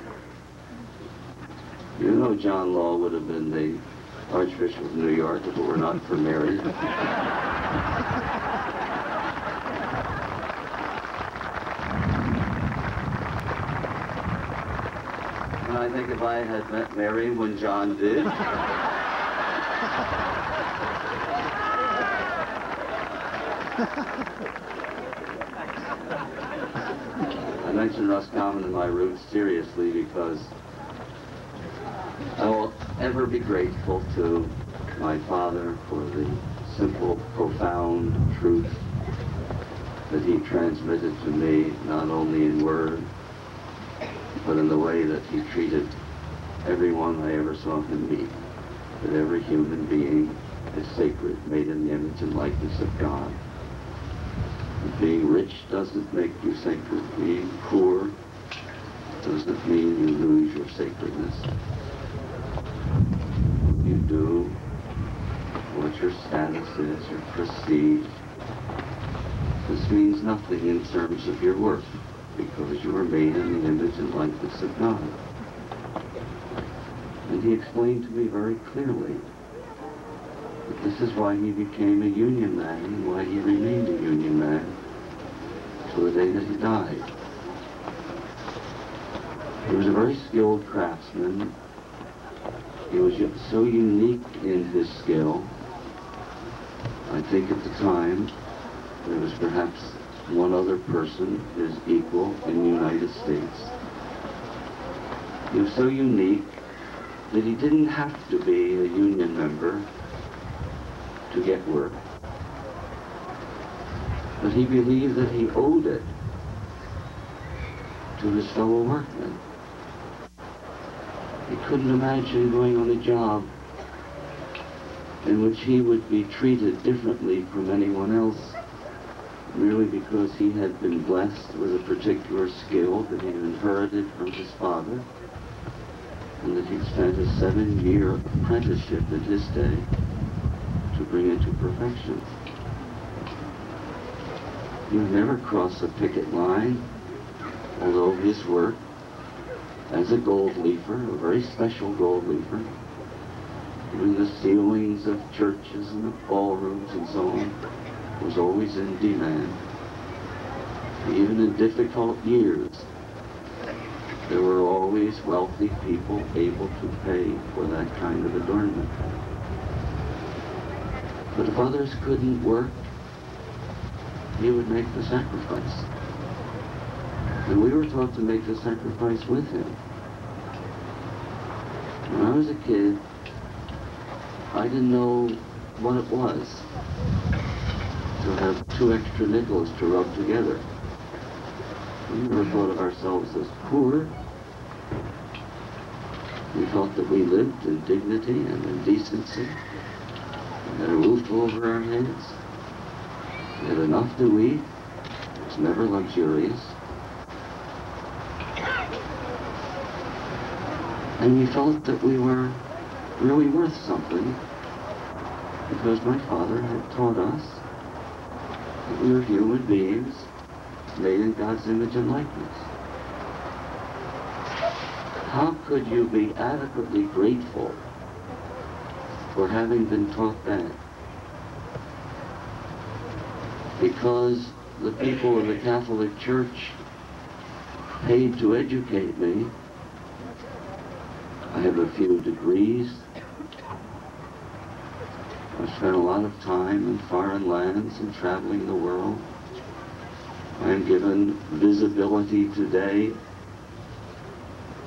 Speaker 19: you know John Law would have been the Archbishop of New York if it were not for Mary." And I think if I had met Mary when John did, I mention Roscommon and my roots seriously because I will ever be grateful to my father for the simple, profound truth that he transmitted to me, not only in word, but in the way that he treated everyone I ever saw him meet, that every human being is sacred, made in the image and likeness of God. Being rich doesn't make you sacred. Being poor doesn't mean you lose your sacredness. What you do, what your status is, your prestige, this means nothing in terms of your worth, because you were made in the image and likeness of God. And he explained to me very clearly that this is why he became a Union man and why he remained a Union man till the day that he died. He was a very skilled craftsman. He was so unique in his skill. I think at the time there was perhaps one other person his equal in the United States. He was so unique that he didn't have to be a Union member to get work. But he believed that he owed it to his fellow workmen. He couldn't imagine going on a job in which he would be treated differently from anyone else, merely because he had been blessed with a particular skill that he had inherited from his father, and that he'd spent a 7-year apprenticeship in his day to bring it to perfection. He would never cross a picket line, although his work as a gold leafer, a very special gold leafer, doing the ceilings of churches and the ballrooms and so on, was always in demand. Even in difficult years, there were always wealthy people able to pay for that kind of adornment. But if others couldn't work, he would make the sacrifice. And we were taught to make the sacrifice with him. When I was a kid, I didn't know what it was to have 2 extra nickels to rub together. We never thought of ourselves as poor. We thought that we lived in dignity and in decency. We had a roof over our heads. We had enough to eat. It was never luxurious. And we felt that we were really worth something because my father had taught us that we were human beings made in God's image and likeness. how could you be adequately grateful for having been taught that? Because the people of the Catholic Church paid to educate me. I have a few degrees. I've spent a lot of time in foreign lands and traveling the world. I am given visibility today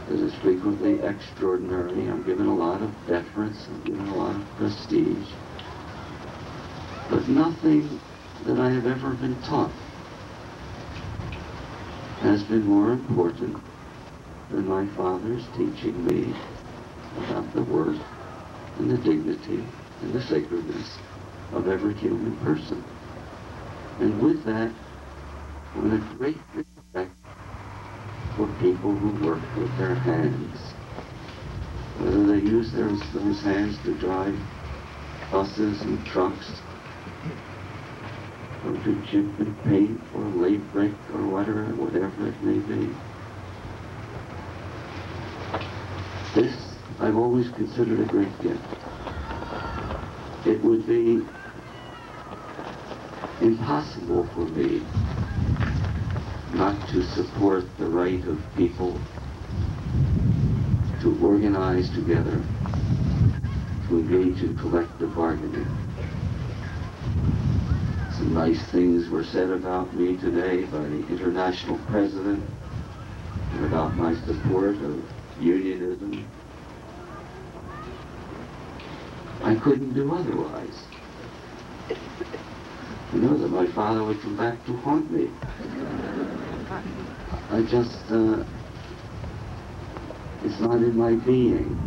Speaker 19: that is frequently extraordinary. I'm given a lot of deference. I'm given a lot of prestige. But nothing that I have ever been taught has been more important than my father's teaching me about the worth and the dignity and the sacredness of every human person. And with that, with a great respect for people who work with their hands, whether they use those hands to drive buses and trucks, or to chip and paint, or lay brick, or whatever it may be. This I've always considered a great gift. It would be impossible for me not to support the right of people to organize together, to engage in collective bargaining. Some nice things were said about me today by the international president and about my support of unionism. I couldn't do otherwise. You know that my father would come back to haunt me. I just, it's not in my being.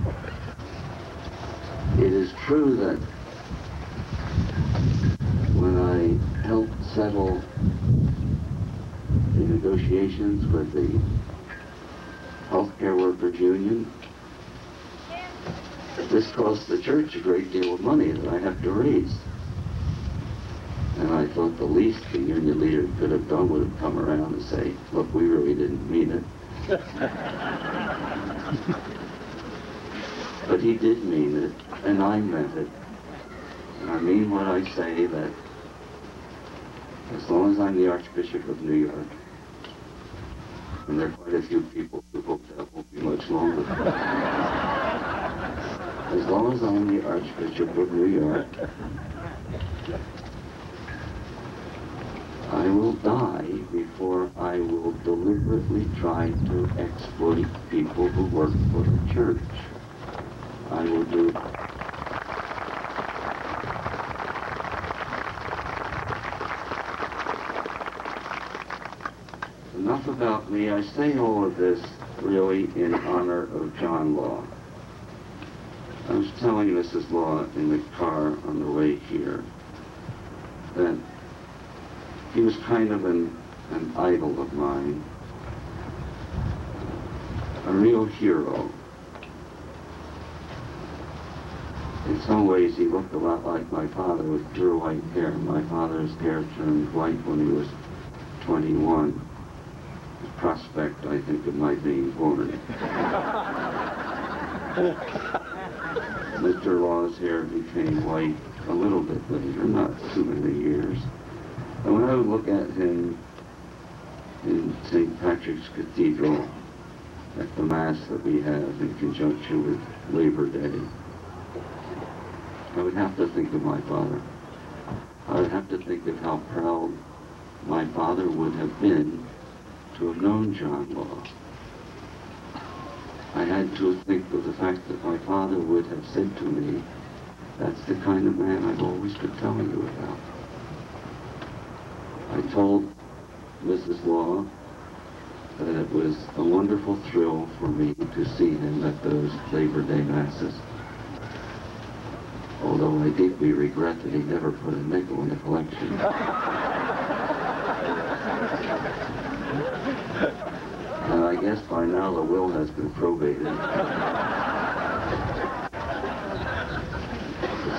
Speaker 19: It is true that when I helped settle the negotiations with the healthcare workers union, this cost the church a great deal of money that I have to raise. And I thought the least the union leader could have done would have come around and say, look, we really didn't mean it. But he did mean it, and I meant it. And I mean what I say, that as long as I'm the Archbishop of New York, and there are quite a few people who hope that won't be much longer, as long as I'm the Archbishop of New York, I will die before I will deliberately try to exploit people who work for the church. I will do enough about me. I say all of this really in honor of John Lawe. I was telling Mrs. Lawe in the car on the way here that he was kind of an idol of mine, a real hero. In some ways, he looked a lot like my father with pure white hair. My father's hair turned white when he was 21. A prospect, I think, of my being born. Mr. Lawe's hair became white a little bit later, not too many years. And when I would look at him in St. Patrick's Cathedral at the Mass that we have in conjunction with Labor Day, I would have to think of my father. I would have to think of how proud my father would have been to have known John Lawe. I had to think of the fact that my father would have said to me, that's the kind of man I've always been telling you about. I told Mrs. Lawe that it was a wonderful thrill for me to see him at those Labor Day Masses. Although I deeply regret that he never put a nickel in the collection. And I guess by now the will has been probated.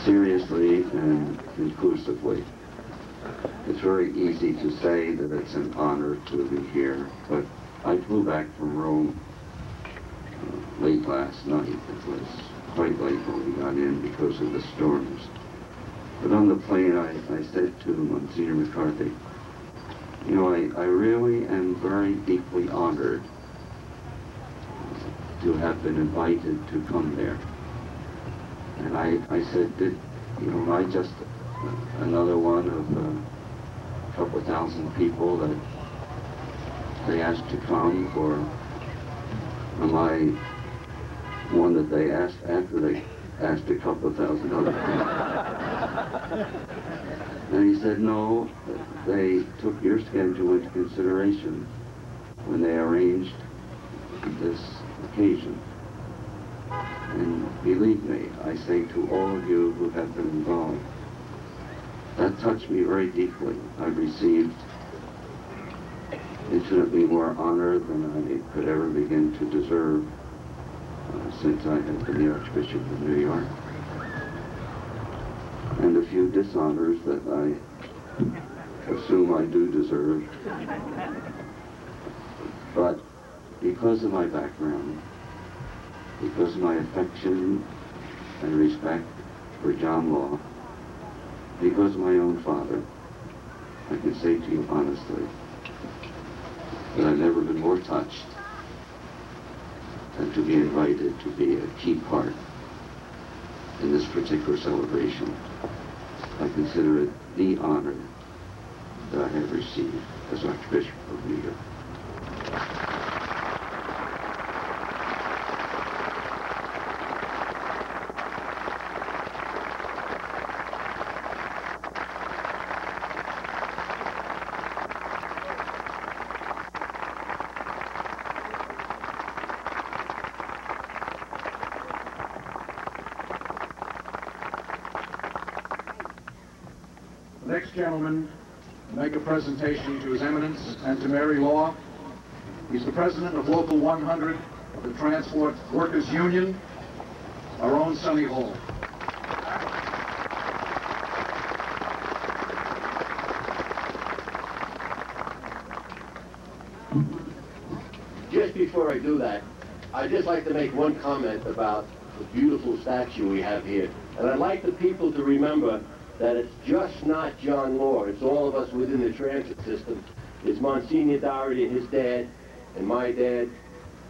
Speaker 19: Seriously and conclusively. It's very easy to say that it's an honor to be here, but I flew back from Rome late last night. It was quite late when we got in because of the storms. But on the plane, I said to Monsignor McCarthy, you know, I really am very deeply honored to have been invited to come there. And I said, am I just another one of a couple thousand people that they asked to come, or am I one that they asked after they asked a couple thousand other people? And he said, no, they took your schedule into consideration when they arranged this occasion. And believe me, I say to all of you who have been involved, that touched me very deeply. I've received infinitely more honor than I could ever begin to deserve since I have been the Archbishop of New York. And a few dishonors that I assume I do deserve. But because of my background, because of my affection and respect for John Lawe, because of my own father, I can say to you honestly that I've never been more touched than to be invited to be a key part in this particular celebration. I consider it the honor that I have received as Archbishop of New York.
Speaker 4: The next gentleman will make a presentation to His Eminence and to Mary Lawe. He's the president of Local 100 of the Transport Workers Union, our own Sonny Hall.
Speaker 20: Just before I do that, I'd just like to make one comment about the beautiful statue we have here. And I'd like the people to remember that it's just not John Lawe, it's all of us within the transit system. It's Monsignor Doherty and his dad, and my dad,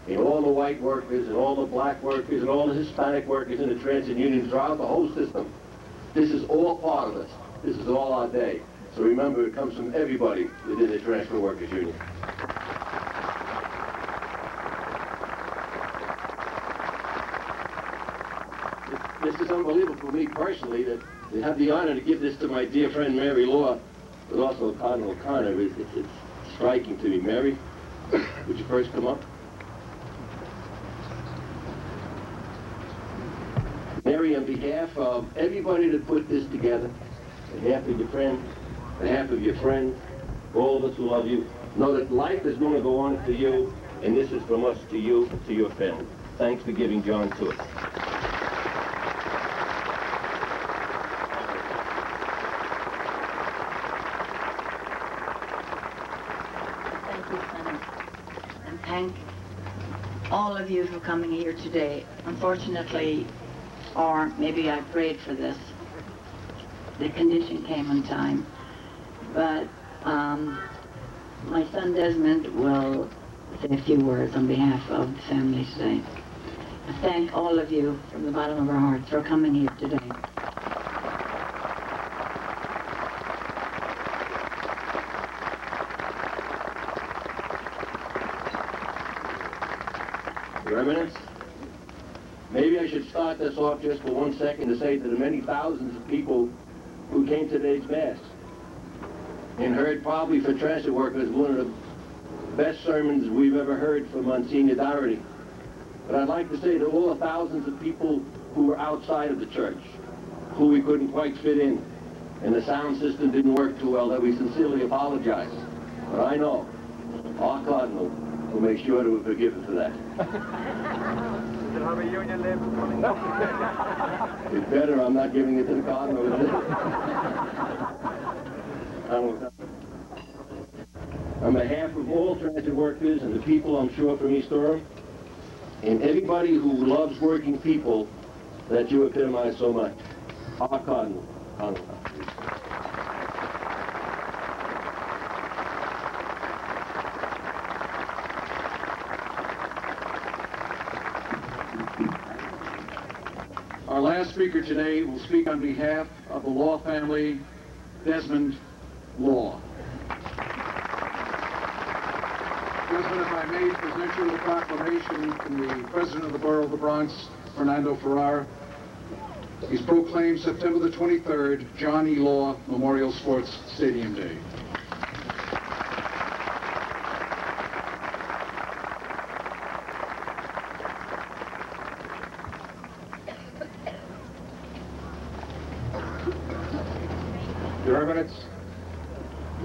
Speaker 20: and all the white workers, and all the black workers, and all the Hispanic workers in the transit union throughout the whole system. This is all part of us. This is all our day. So remember, it comes from everybody within the Transport Workers Union. This is unbelievable for me personally to have the honor to give this to my dear friend Mary Lawe, but also Cardinal O'Connor. It's striking to me. Mary, would you first come up? Mary, on behalf of everybody that put this together, on behalf of your friend, on behalf of your friends, all of us who love you, know that life is going to go on for you, and this is from us to you, to your family. Thanks for giving John to us.
Speaker 21: Thank all of you for coming here today. Unfortunately, or maybe I prayed for this, the condition came on time. But my son Desmond will say a few words on behalf of the family today. I thank all of you from the bottom of our hearts for coming here today.
Speaker 20: Your Eminence, maybe I should start this off just for 1 second to say to the many thousands of people who came to today's Mass and heard probably for transit workers one of the best sermons we've ever heard from Monsignor Doherty. But I'd like to say to all the thousands of people who were outside of the church, who we couldn't quite fit in, and the sound system didn't work too well, that we sincerely apologize. But I know our Cardinal will make sure that we're forgiven for that.
Speaker 5: Does it have a union label coming up?
Speaker 20: It's better I'm not giving it to the Cardinal, is it? On behalf of all transit workers and the people, I'm sure, from East Durham, and anybody who loves working people that you epitomize so much. Our Cardinal.
Speaker 2: Our last speaker today will speak on behalf of the Law family, Desmond Law. Desmond, if I may present you the proclamation from the President of the Borough of the Bronx, Fernando Ferrar. He's proclaimed September the 23rd, John E. Law Memorial Sports Stadium Day.
Speaker 22: Your Eminence,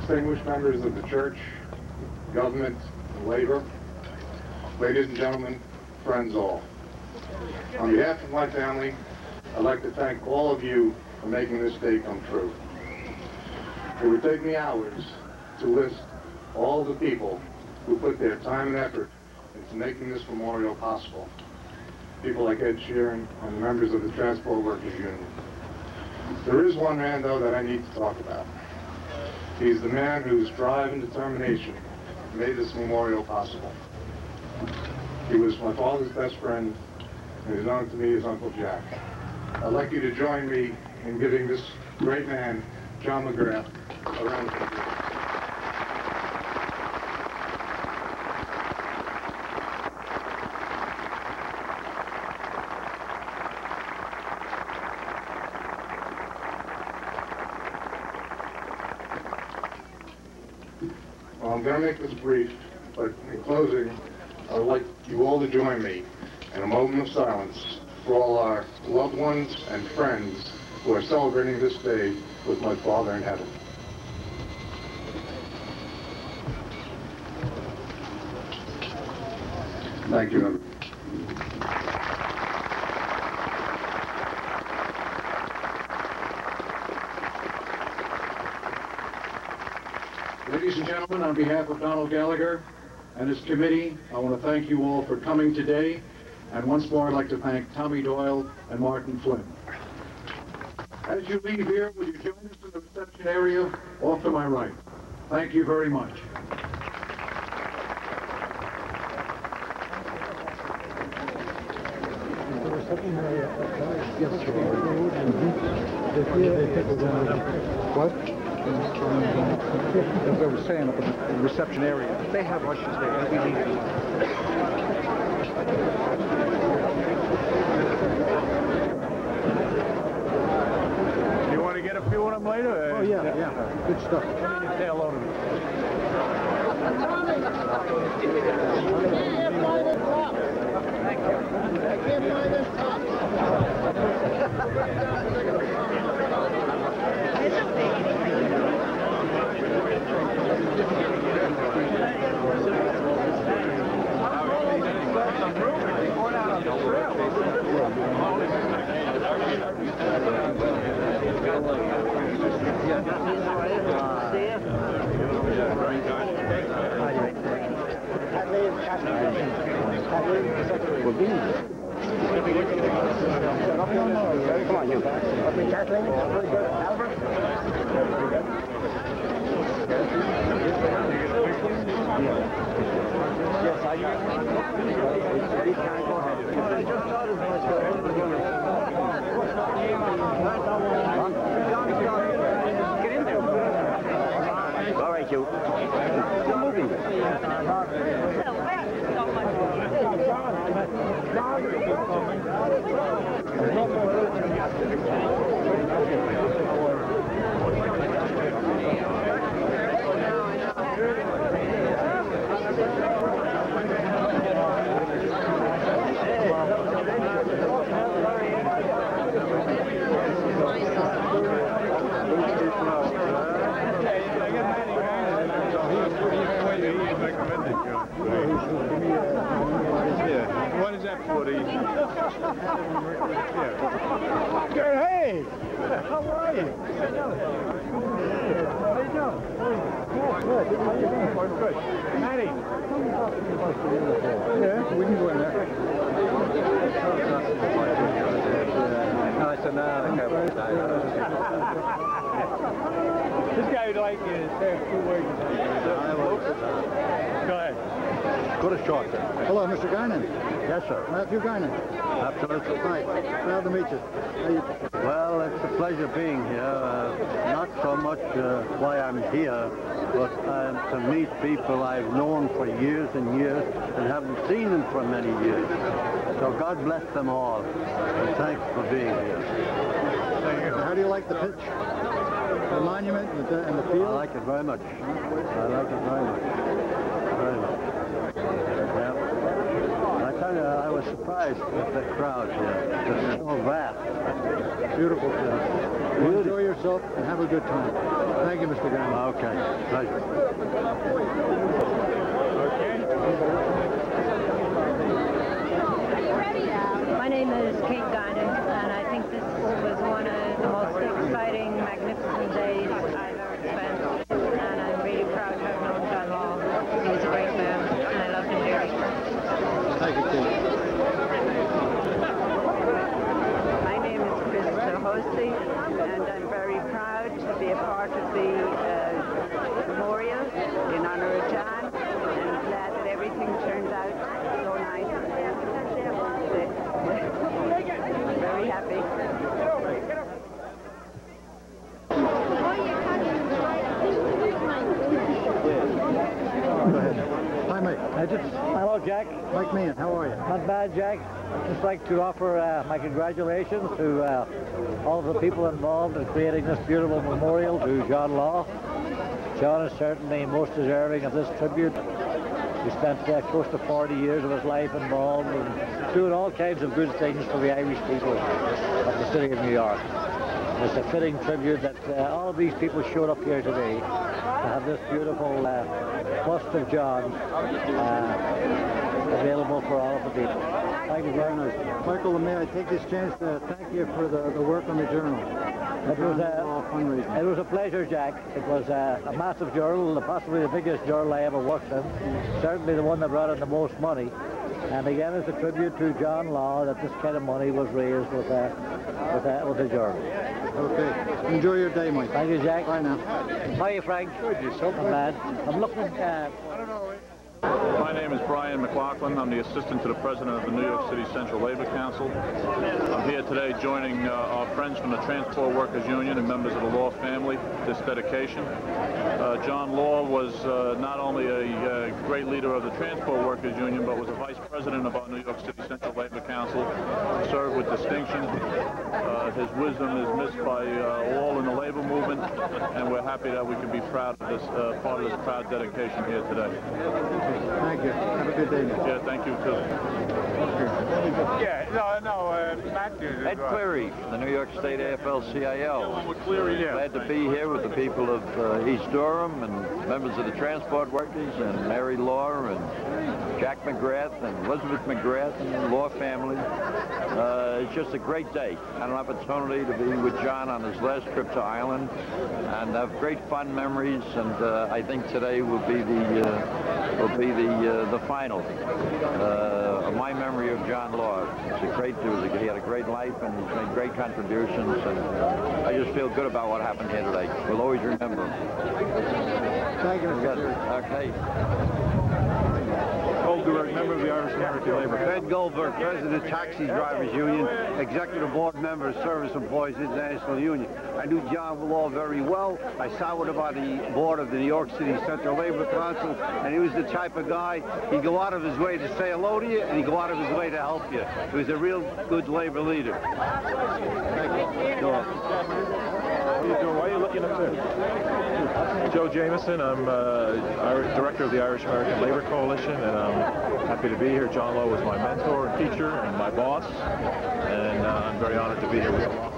Speaker 22: distinguished members of the church, government, and labor, ladies and gentlemen, friends all. On behalf of my family, I'd like to thank all of you for making this day come true. It would take me hours to list all the people who put their time and effort into making this memorial possible. People like Ed Sheeran and the members of the Transport Workers Union. There is one man, though, that I need to talk about. He's the man whose drive and determination made this memorial possible. He was my father's best friend, and he's known to me as Uncle Jack. I'd like you to join me in giving this great man, John McGrath, a round of applause. Well, I'm going to make this brief, but in closing, I would like you all to join me in a moment of silence for all our loved ones and friends who are celebrating this day with my Father in heaven. Thank you, everyone.
Speaker 2: Ladies and gentlemen, on behalf of Donald Gallagher and his committee, I want to thank you all for coming today. And once more, I'd like to thank Tommy Doyle and Martin Flynn. As you leave here, will you join us in the reception area off to my right? Thank you very much.
Speaker 1: What? As I was saying, up in the reception area, they have ushers there every meeting.
Speaker 12: You want to get a few of them later?
Speaker 1: Oh, yeah. Good stuff.
Speaker 12: Say hello to me.
Speaker 1: I can't find this top. Come on, you. Okay, Kathleen. Very good. Albert. Yes, I get in there. All right, you. Still moving.
Speaker 12: What is that for?
Speaker 1: Hey! How are you? How you doing? Good. Good. Matty. Yeah, we can go in there.
Speaker 6: No, I said, no,
Speaker 1: This guy would like you to say a few words. Go ahead.
Speaker 6: Go to short, sir.
Speaker 1: Hello, Mr. Garnon.
Speaker 6: Yes, sir.
Speaker 1: Matthew Garnon.
Speaker 6: Absolutely.
Speaker 1: Hi. Proud to meet you.
Speaker 6: Well, it's a pleasure being here. Not so much why I'm here, but to meet people I've known for years and years and haven't seen them for many years. So God bless them all, and thanks for being here.
Speaker 1: How do you like the pitch? The monument and the field?
Speaker 6: I like it very much. I like it very much. Very much. Yeah. I tell you, I was surprised at the crowd here. It's so vast.
Speaker 1: Beautiful place. Well, enjoy yourself and have a good time. Thank you, Mr. Garland.
Speaker 6: Okay. Pleasure.
Speaker 7: My name is Kate Garnon, and I think this was one of the most exciting, magnificent days I've ever spent. And I'm really proud to have known John Lawe. He was a great man, and I loved him dearly.
Speaker 1: Thank you, Kate.
Speaker 7: My name is Krista Hosey, and I'm very proud to be a part of the memorial in honor of John, and I'm glad that everything turned out so nice. Very happy.
Speaker 1: Go ahead. Hi, Mike.
Speaker 6: Hello, Jack.
Speaker 1: Mike Meehan, how are you?
Speaker 6: Not bad, Jack. I'd just like to offer my congratulations to all of the people involved in creating this beautiful memorial to John Lawe. John is certainly most deserving of this tribute. He spent close to 40 years of his life involved in doing all kinds of good things for the Irish people of the city of New York. It's a fitting tribute that all of these people showed up here today to have this beautiful bust of John available for all of the people.
Speaker 1: Thank you very much. Michael, may I take this chance to thank you for the work on the journal?
Speaker 6: It was a pleasure, Jack. It was a massive journal, possibly the biggest journal I ever worked in. Certainly the one that brought in the most money. And again, it's a tribute to John Lawe that this kind of money was raised with the journal.
Speaker 1: Okay. Enjoy your day, Mike.
Speaker 6: Thank you, Jack.
Speaker 1: Bye now.
Speaker 6: Hiya, Frank. Good, yourself, man. I'm looking
Speaker 9: My name is Brian McLaughlin. I'm the assistant to the president of the New York City Central Labor Council. I'm here today joining our friends from the Transport Workers Union and members of the Lawe family, this dedication. John Lawe was not only a great leader of the Transport Workers Union, but was a vice president of our New York City Central Labor Council, served with distinction. His wisdom is missed by all in the labor movement, and we're happy that we can be proud of this, part of this proud dedication here today.
Speaker 1: Thank you. Have a good day.
Speaker 9: Yeah, thank you too.
Speaker 23: Yeah, Matthew.
Speaker 24: Ed Cleary from the New York State AFL-CIO.
Speaker 23: Yeah.
Speaker 24: Glad to be here with the people of East Durham and members of the Transport Workers and Mary Lawe and Jack McGrath and Elizabeth McGrath and the Lawe family. It's just a great day. Had an opportunity to be with John on his last trip to Ireland and have great fun memories, and I think today will be the final of my memory of John Lawe. He had a great life, and he's made great contributions, and I just feel good about what happened here today. We'll always remember him.
Speaker 1: Thank you, Mr. Cleary.
Speaker 24: Okay.
Speaker 9: Goldberg, member of the Irish American Labor.
Speaker 25: Fred Goldberg, President of Taxi Drivers Union, Executive Board Member of Service Employees International Union. I knew John Lawe very well. I sat with him on the board of the New York City Central Labor Council, and he was the type of guy, he'd go out of his way to say hello to you, and he'd go out of his way to help you. He was a real good labor leader.
Speaker 9: Thank you. How are you doing? Why are you looking up there? Joe Jameson. I'm director of the Irish American Labor Coalition, and I'm happy to be here. John Lawe was my mentor and teacher and my boss, and I'm very honored to be here with him.